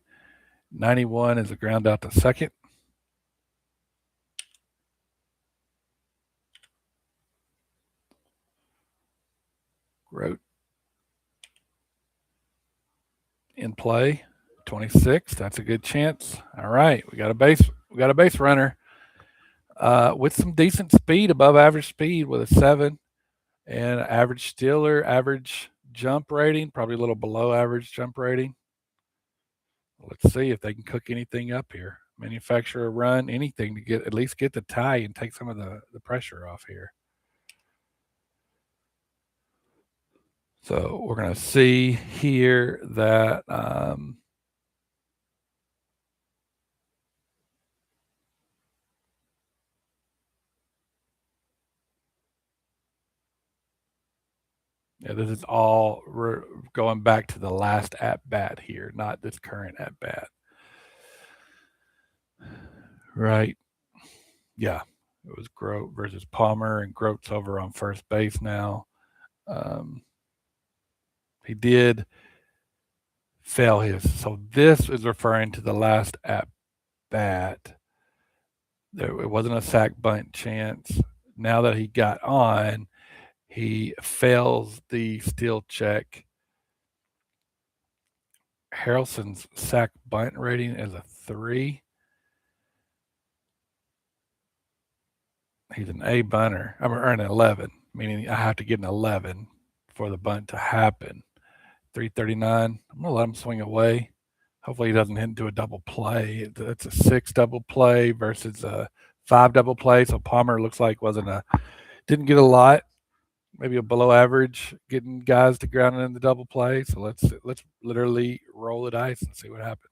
91 is a ground out to second. Grote. In play, 26. That's a good chance. All right, we got a base runner with some decent speed, above average speed, with a 7, and average stealer, average jump rating, probably a little below average jump rating. Let's see if they can cook anything up here. Manufacture a run, anything to at least get the tie and take some of the pressure off here. So we're going to see here that yeah, this is all going back to the last at bat here, not this current at bat. Right. Yeah. It was Grote versus Palmer, and Grote's over on first base now. He did fail his. So this is referring to the last at bat. It wasn't a sac bunt chance. Now that he got on, he fails the steal check. Harrelson's sac bunt rating is a 3. He's an A bunter. I'm gonna earn an 11, meaning I have to get an 11 for the bunt to happen. 339. I'm gonna let him swing away. Hopefully he doesn't hit into a double play. It's a 6 double play versus a 5 double play. So Palmer looks like didn't get a lot, maybe a below average getting guys to ground in the double play. So let's literally roll the dice and see what happens.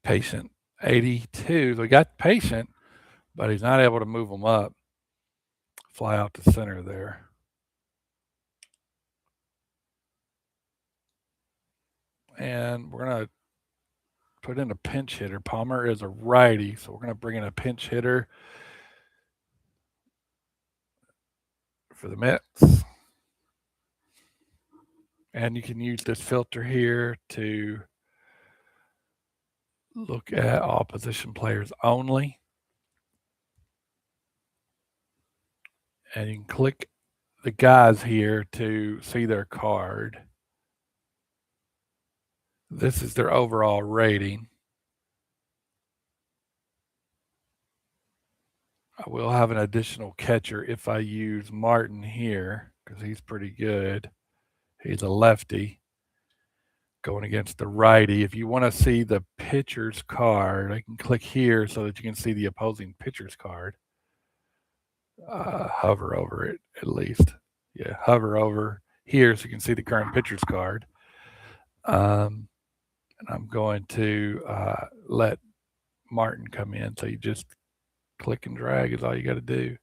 Patient 82. So we got patient, but he's not able to move them up. Fly out to center there. And we're gonna put in a pinch hitter. Palmer is a righty, so we're gonna bring in a pinch hitter for the Mets. And you can use this filter here to look at all position players only. And you can click the guys here to see their card. This is their overall rating. I will have an additional catcher if I use Martin here because he's pretty good. He's a lefty going against the righty. If you want to see the pitcher's card, I can click here so that you can see the opposing pitcher's card. Hover over it at least. Yeah, hover over here so you can see the current pitcher's card. And I'm going to let Martin come in. So you just click and drag is all you got to do.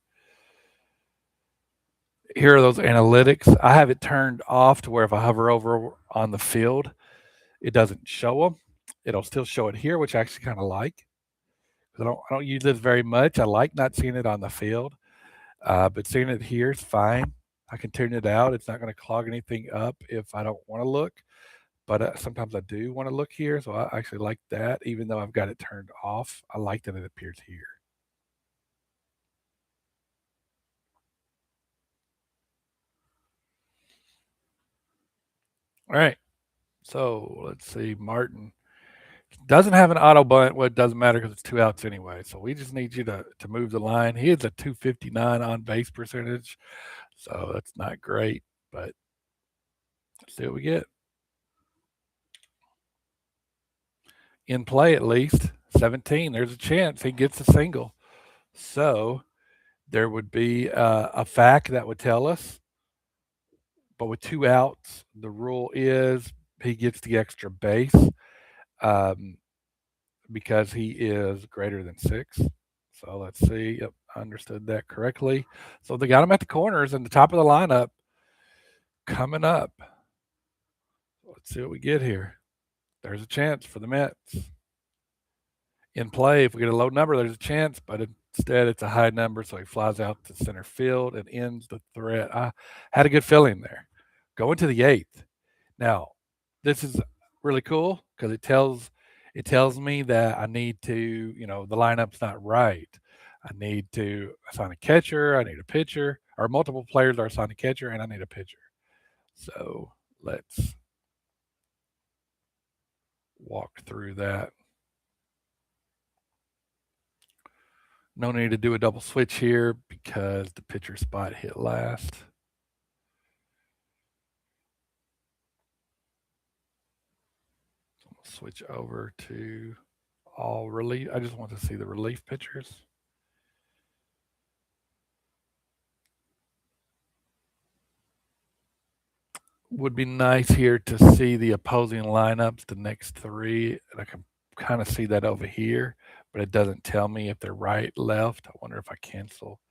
Here are those analytics. I have it turned off to where if I hover over on the field, it doesn't show them. It'll still show it here, which I actually kind of like. I don't use this very much. I like not seeing it on the field, but seeing it here is fine. I can tune it out. It's not going to clog anything up if I don't want to look. But sometimes I do want to look here, so I actually like that. Even though I've got it turned off, I like that it appears here. All right. So let's see. Martin doesn't have an auto bunt. Well, it doesn't matter because it's 2 outs anyway. So we just need you to move the line. He is a 259 on base percentage. So that's not great, but let's see what we get. In play at least 17. There's a chance he gets a single. So there would be a fact that would tell us, but with 2 outs, the rule is he gets the extra base um, because he is greater than 6. So let's see. Yep, I understood that correctly. So they got him at the corners and the top of the lineup coming up. Let's see what we get here. There's a chance for the Mets. In play, if we get a low number, there's a chance, but instead it's a high number, so he flies out to center field and ends the threat. I had a good feeling there. Going to the 8th. Now, this is really cool because it tells me that I need to, the lineup's not right. I need to assign a catcher, I need a pitcher, or multiple players are assigned a catcher, and I need a pitcher. So let's walk through that. No need to do a double switch here because the pitcher spot hit last. So I'm going to switch over to all relief. I just want to see the relief pitchers. Would be nice here to see the opposing lineups, the next 3, and I can kind of see that over here, but it doesn't tell me if they're right, left. I wonder if I cancel.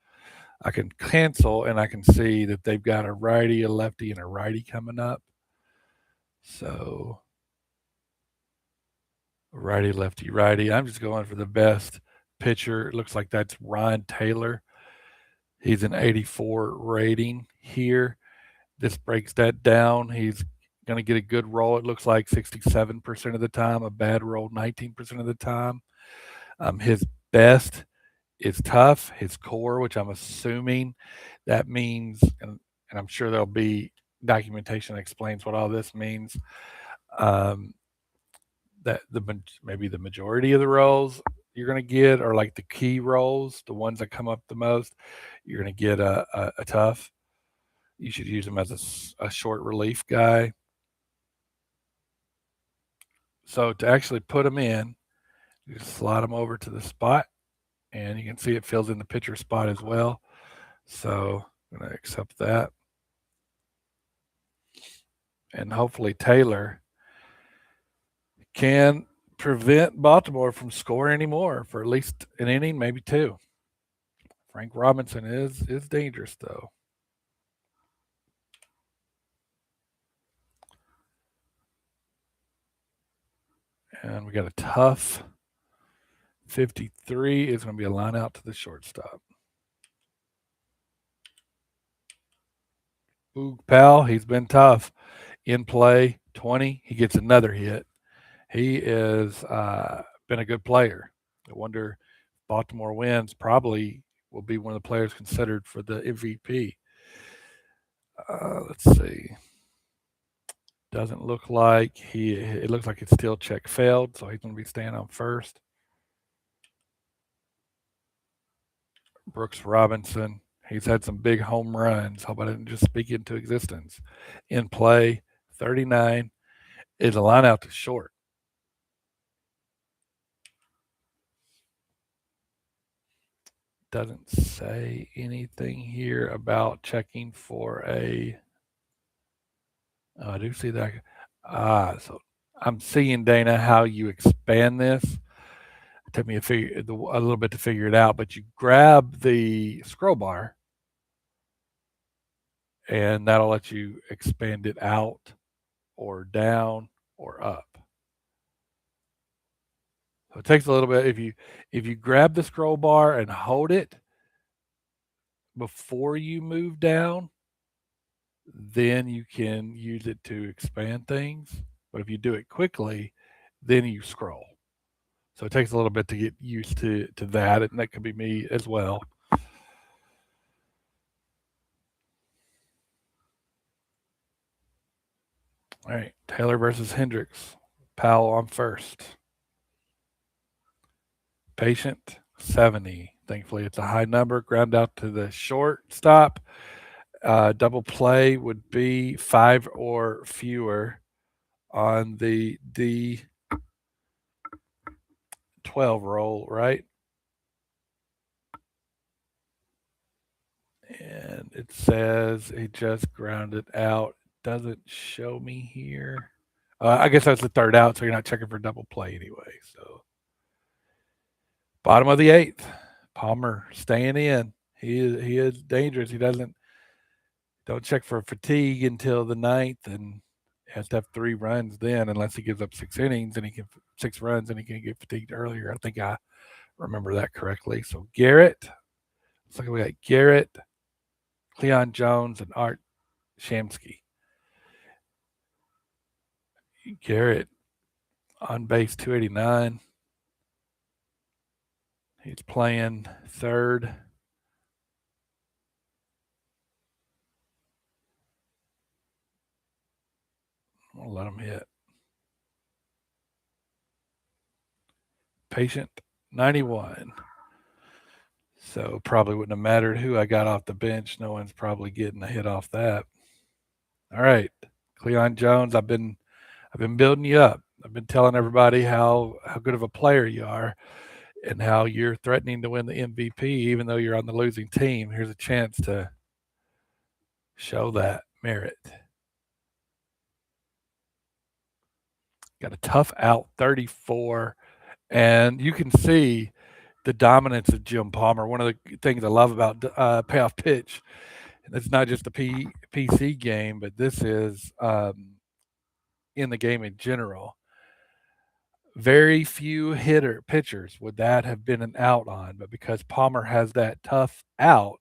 I can cancel and I can see that they've got a righty, a lefty, and a righty coming up. So righty, lefty, righty. I'm just going for the best pitcher. It looks like that's Ryan Taylor. He's an 84 rating here. This breaks that down. He's going to get a good roll. It looks like 67% of the time, a bad roll 19% of the time. His best is tough. His core, which I'm assuming that means, and I'm sure there'll be documentation that explains what all this means. That maybe the majority of the rolls you're going to get are like the key rolls, the ones that come up the most. You're going to get a tough. You should use them as a short relief guy. So to actually put them in, you just slide them over to the spot, and you can see it fills in the pitcher spot as well. So I'm going to accept that. And hopefully Taylor can prevent Baltimore from scoring anymore for at least an inning, maybe two. Frank Robinson is dangerous though. And we got a tough 53 is going to be a line out to the shortstop. Boog Powell, he's been tough. In play, 20, he gets another hit. He is been a good player. I wonder if Baltimore wins, probably will be one of the players considered for the MVP. Let's see. Doesn't look like he. It looks like his still check failed, so he's going to be staying on first. Brooks Robinson. He's had some big home runs. Hope I didn't just speak into existence. In play, 39 is a line out to short. Doesn't say anything here about checking for a. Oh, I do see that. So I'm seeing, Dana, how you expand this. It took me a little bit to figure it out, but you grab the scroll bar and that'll let you expand it out or down or up. So it takes a little bit. If you grab the scroll bar and hold it before you move down, then you can use it to expand things. But if you do it quickly, then you scroll. So it takes a little bit to get used to that, and that could be me as well. All right, Taylor versus Hendricks. Powell on first. Patient 70. Thankfully, it's a high number. Ground out to the shortstop. Double play would be 5 or fewer on the D12 roll, right? And it says he just grounded out. Doesn't show me here. I guess that's the third out, so you're not checking for double play anyway. So bottom of the eighth, Palmer staying in. He is dangerous. He don't check for fatigue until the ninth, and has to have 3 runs then, unless he gives up 6 innings and he can 6 runs and he can get fatigued earlier. I think I remember that correctly. So Garrett, looks like we got Garrett, Cleon Jones, and Art Shamsky. Garrett on base 289. He's playing third. I'll let him hit. Patient 91. So probably wouldn't have mattered who I got off the bench. No one's probably getting a hit off that. All right, Cleon Jones. I've been building you up. I've been telling everybody how good of a player you are, and how you're threatening to win the MVP even though you're on the losing team. Here's a chance to show that merit. Got a tough out 34, and you can see the dominance of Jim Palmer. One of the things I love about Payoff Pitch, and it's not just a PC game, but this is in the game in general. Very few pitchers would that have been an out on, but because Palmer has that tough out,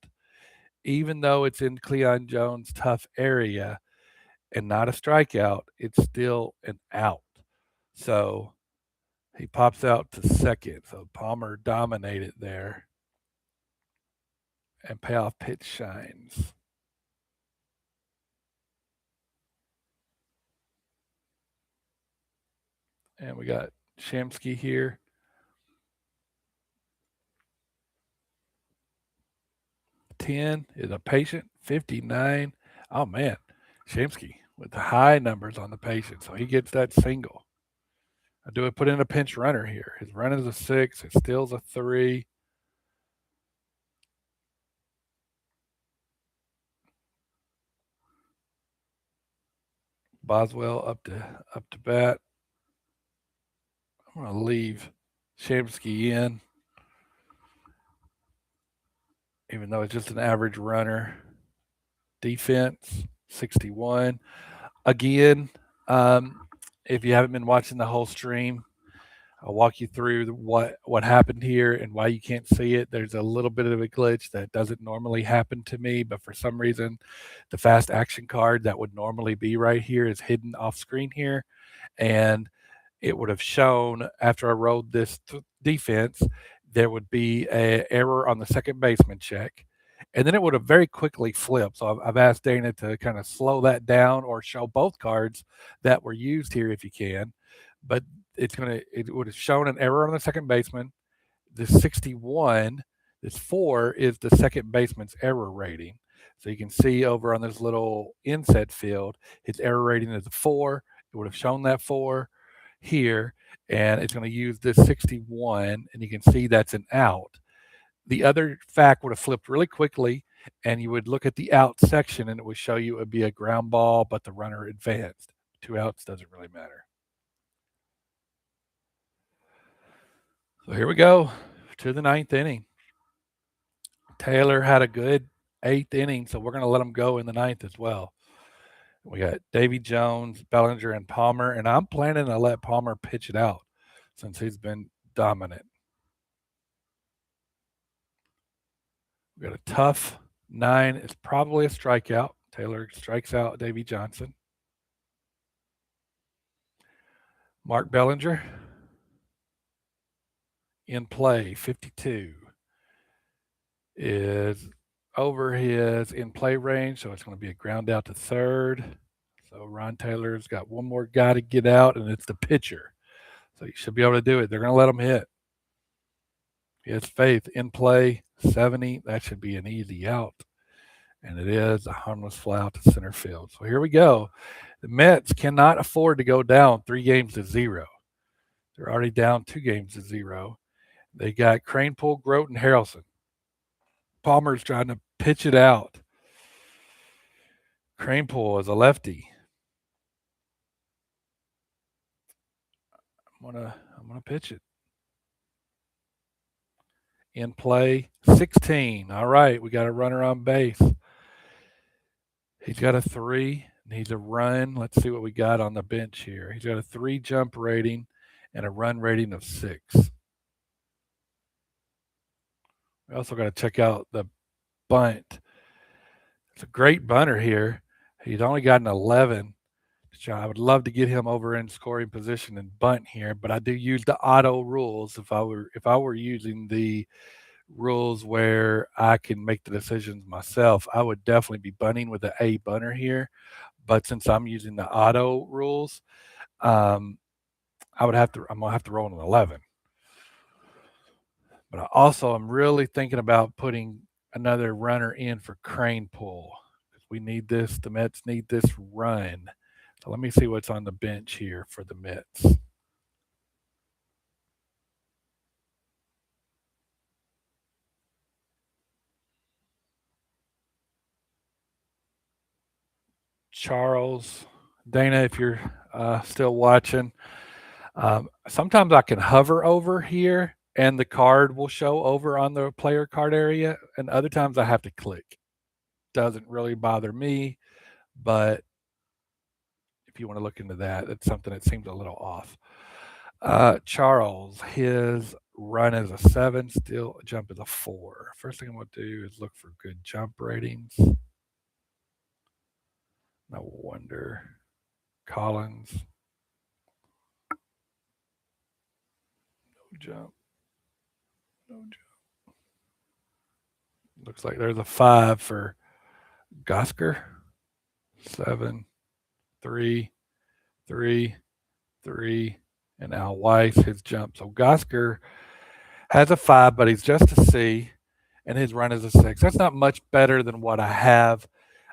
even though it's in Cleon Jones' tough area and not a strikeout, it's still an out. So he pops out to second. So Palmer dominated there, and Payoff Pitch shines. And we got Shamsky here. 10 is a patient. 59. Oh man, Shamsky with the high numbers on the patient, so he gets that single. I do it. Put in a pinch runner here. His run is a 6. His steal's a 3. Boswell up to bat. I'm going to leave Shamsky in, even though it's just an average runner. Defense 61. Again, if you haven't been watching the whole stream, I'll walk you through what happened here and why you can't see it. There's a little bit of a glitch that doesn't normally happen to me, but for some reason, the fast action card that would normally be right here is hidden off screen here, and it would have shown after I rolled this defense, there would be a error on the second baseman check, and then it would have very quickly flipped. So I've asked Dana to kind of slow that down or show both cards that were used here if you can, but it would have shown an error on the second baseman. The 61, this 4 is the second baseman's error rating. So you can see over on this little inset field, his error rating is a 4. It would have shown that 4 here, and it's going to use this 61, and you can see that's an out. The other fact would have flipped really quickly, and you would look at the out section, and it would show you it would be a ground ball, but the runner advanced. 2 outs doesn't really matter. So here we go to the 9th inning. Taylor had a good 8th inning, so we're going to let him go in the 9th as well. We got Davy Jones, Bellinger, and Palmer, and I'm planning to let Palmer pitch it out since he's been dominant. We got a tough 9. It's probably a strikeout. Taylor strikes out Davy Johnson. Mark Bellinger in play, 52, is over his in play range, so it's going to be a ground out to third. So Ron Taylor's got one more guy to get out, and it's the pitcher. So he should be able to do it. They're going to let him hit. He has faith. In play, 70. That should be an easy out. And it is a harmless fly out to center field. So here we go. The Mets cannot afford to go down 3-0. They're already down 2-0. They got Cranepool, Grote, and Harrelson. Palmer's trying to pitch it out. Cranepool is a lefty. I'm gonna pitch it. In play, 16. All right, we got a runner on base. He's got a 3, needs a run. Let's see what we got on the bench here. He's got a 3 jump rating and a run rating of 6. We also got to check out the bunt. It's a great bunter here. He's only got an 11. I would love to get him over in scoring position and bunt here, but I do use the auto rules. If I were using the rules where I can make the decisions myself, I would definitely be bunting with the A bunter here. But since I'm using the auto rules, I'm gonna have to roll an 11. But I also am really thinking about putting another runner in for Cranepool. We need this. The Mets need this run. So let me see what's on the bench here for the Mets. Charles, Dana, if you're still watching, sometimes I can hover over here and the card will show over on the player card area, and other times I have to click. Doesn't really bother me, but if you want to look into that, it's something that seems a little off. Charles, his run is a 7, still jump is a 4. First thing I'm going to do is look for good jump ratings. No wonder. Collins. No jump. No jump. Looks like there's a 5 for Gosker. 7, 3, 3, 3, and Al Weiss, his jump. So Gosker has a 5, but he's just a C, and his run is a 6. That's not much better than what I have.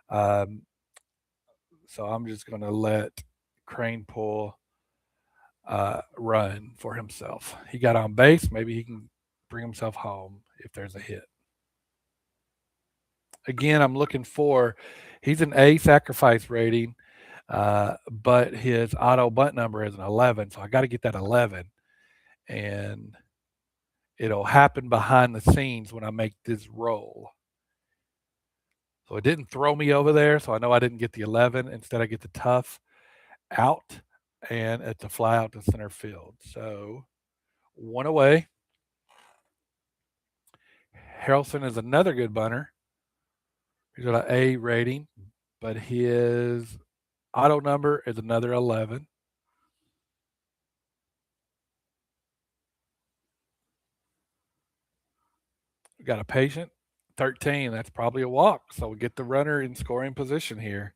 Um, so I'm just going to let Crane pull run for himself. He got on base. Maybe he can bring himself home if there's a hit. Again, I'm looking for. He's an A sacrifice rating, but his auto bunt number is an 11, so I got to get that 11, and it'll happen behind the scenes when I make this roll. So it didn't throw me over there, so I know I didn't get the 11. Instead, I get the tough out, and it's a fly out to center field. So one away. Harrelson is another good bunter. He's got an A rating, but his auto number is another 11. We got a patient, 13. That's probably a walk. So we get the runner in scoring position here.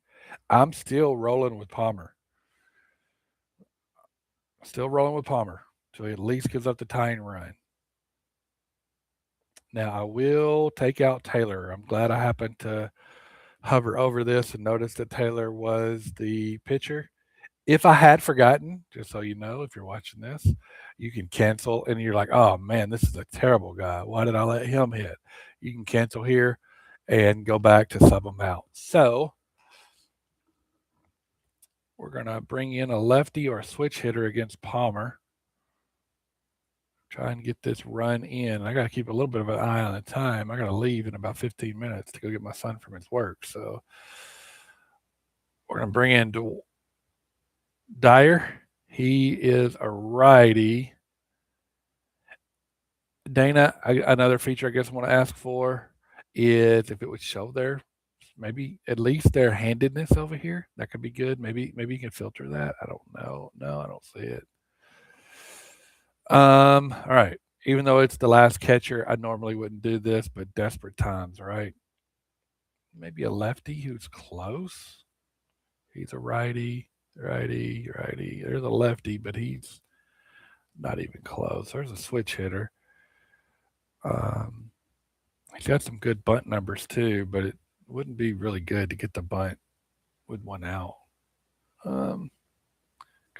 I'm still rolling with Palmer. Still rolling with Palmer till he at least gives up the tying run. Now I will take out Taylor. I'm glad I happened to hover over this and notice that Taylor was the pitcher. If I had forgotten, just so you know, if you're watching this, you can cancel and you're like, oh man, this is a terrible guy. Why did I let him hit? You can cancel here and go back to sub him out. So we're going to bring in a lefty or a switch hitter against Palmer. Try and get this run in. I got to keep a little bit of an eye on the time. I got to leave in about 15 minutes to go get my son from his work. So we're going to bring in Dyer. He is a righty. Dana, another feature I guess I want to ask for is if it would show their maybe at least their handedness over here. That could be good. Maybe you can filter that. I don't know. No, I don't see it. All right. Even though it's the last catcher, I normally wouldn't do this, but desperate times, right? Maybe a lefty who's close. He's a righty. There's a lefty, but he's not even close. There's a switch hitter. Um, he's got some good bunt numbers too, but it wouldn't be really good to get the bunt with one out. Because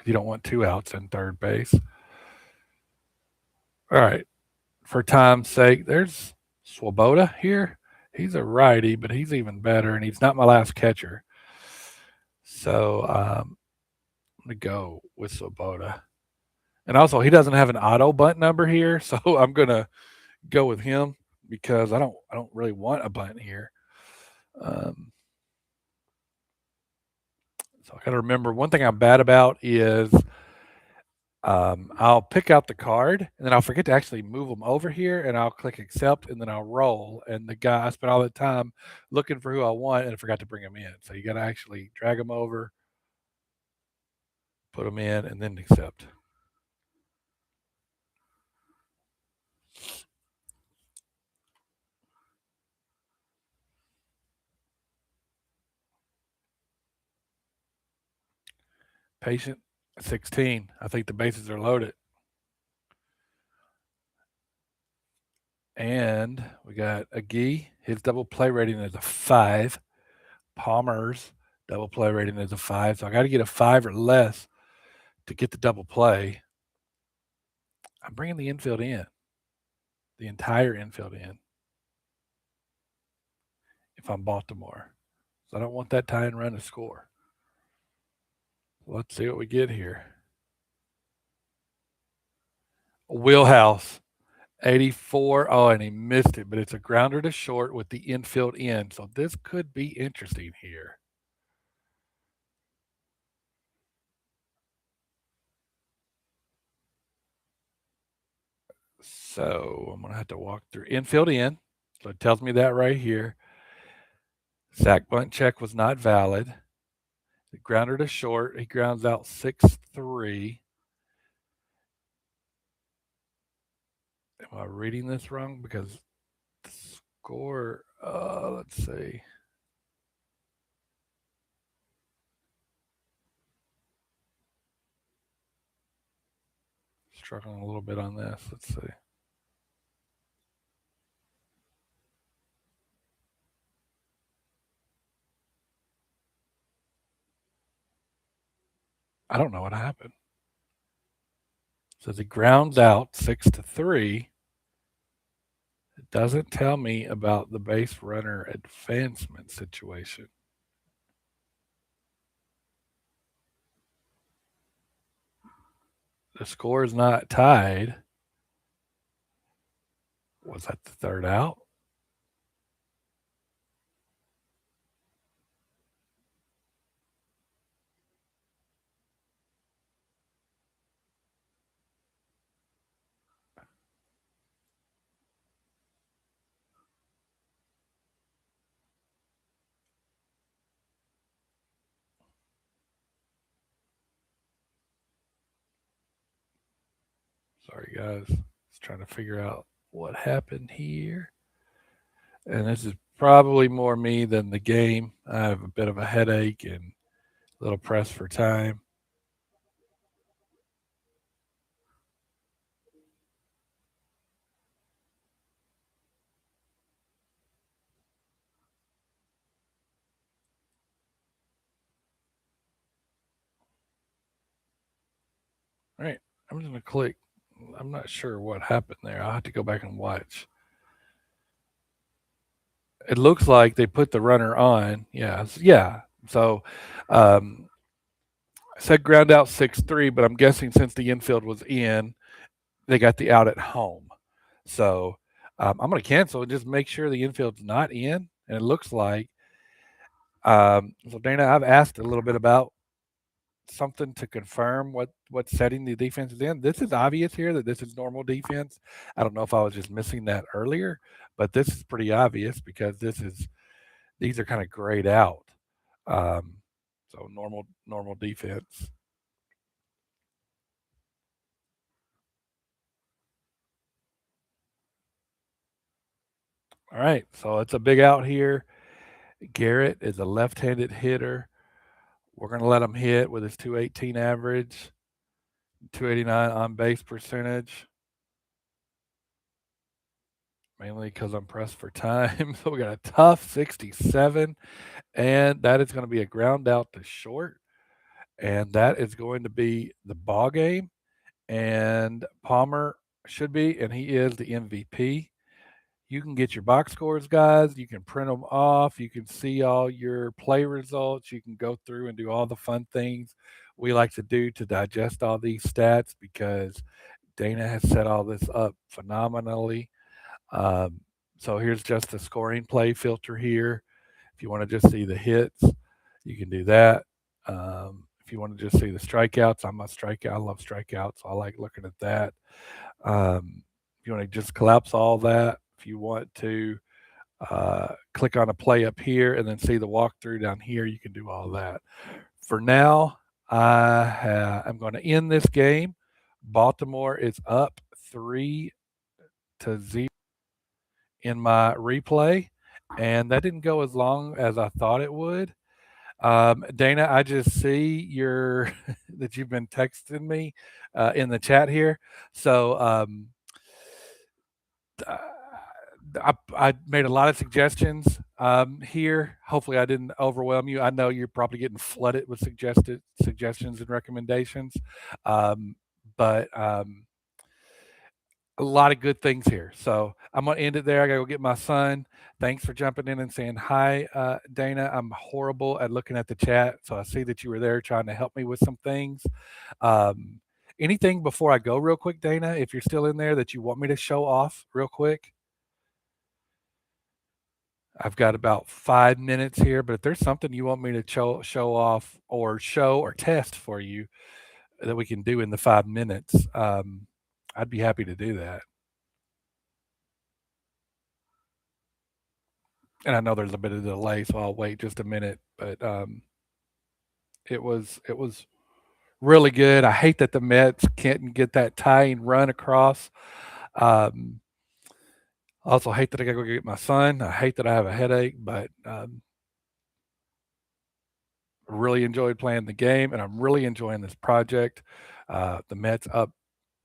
you don't want two outs in third base. All right. For time's sake, there's Swoboda here. He's a righty, but he's even better, and he's not my last catcher. So I'm going to go with Swoboda. And also, he doesn't have an auto bunt number here, so I'm going to go with him because I don't really want a bunt here. Um, so I got to remember one thing I'm bad about is I'll pick out the card and then I'll forget to actually move them over here and I'll click accept and then I'll roll. And the guy, I spent all the time looking for who I want and I forgot to bring him in. So you got to actually drag them over, put them in, and then accept. Patient 16. I think the bases are loaded. And we got Agee. His double play rating is a 5. Palmer's double play rating is a 5. So I got to get a 5 or less to get the double play. I'm bringing the infield in, the entire infield in, if I'm Baltimore. So I don't want that tie and run to score. Let's see what we get here. Wheelhouse, 84. Oh, and he missed it, but it's a grounder to short with the infield in. So this could be interesting here. So I'm going to have to walk through infield in. So it tells me that right here. Sack bunt check was not valid. The grounder to short. He grounds out 6-3. Am I reading this wrong? Because the score, let's see. Struggling a little bit on this. Let's see. I don't know what happened. So he grounds out 6-3. It doesn't tell me about the base runner advancement situation. The score is not tied. Was that the third out? Sorry, guys. Just trying to figure out what happened here. And this is probably more me than the game. I have a bit of a headache and a little pressed for time. All right, I'm just going to click. I'm not sure what happened there. I'll have to go back and watch. It looks like they put the runner on. Yeah, yeah. So I said ground out 6-3, but I'm guessing since the infield was in, they got the out at home. So I'm going to cancel and just make sure the infield's not in. And it looks like, so Dana, I've asked a little bit about something to confirm what setting the defense is in. This is obvious here that this is normal defense. I don't know if I was just missing that earlier, but this is pretty obvious because these are kind of grayed out. Um, so normal defense. All right, so it's a big out here. Garrett is a left-handed hitter. We're going to let him hit with his 218 average, 289 on base percentage, mainly because I'm pressed for time. So we got a tough 67, and that is going to be a ground out to short, and that is going to be the ball game. And Palmer should be, and he is the MVP. You can get your box scores, guys. You can print them off. You can see all your play results. You can go through and do all the fun things we like to do to digest all these stats because Dana has set all this up phenomenally. Um, so here's just the scoring play filter here. If you want to just see the hits, you can do that. If you want to just see the strikeouts, I'm a strikeout. I love strikeouts. So I like looking at that. If you want to just collapse all that, if you want to click on a play up here and then see the walkthrough down here, you can do all that. For now, I'm going to end this game. Baltimore is up 3-0 in my replay, and that didn't go as long as I thought it would. Dana, I just see your that you've been texting me in the chat here. So I made a lot of suggestions here. Hopefully, I didn't overwhelm you. I know you're probably getting flooded with suggested suggestions and recommendations, um, but a lot of good things here. So I'm going to end it there. I got to go get my son. Thanks for jumping in and saying hi, Dana. I'm horrible at looking at the chat, so I see that you were there trying to help me with some things. Um, Anything before I go, real quick, Dana? If you're still in there, that you want me to show off, real quick? I've got about 5 minutes here, but if there's something you want me to show off or show or test for you that we can do in the 5 minutes, I'd be happy to do that. And I know there's a bit of delay, so I'll wait just a minute. But it was really good. I hate that the Mets can't get that tying run across. Um, I also hate that I got to go get my son. I hate that I have a headache, but really enjoyed playing the game, and I'm really enjoying this project. The Mets up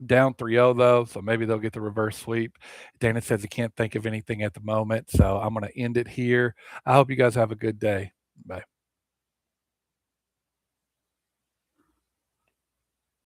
down 3-0 though, so maybe they'll get the reverse sweep. Dana says he can't think of anything at the moment, so I'm going to end it here. I hope you guys have a good day. Bye.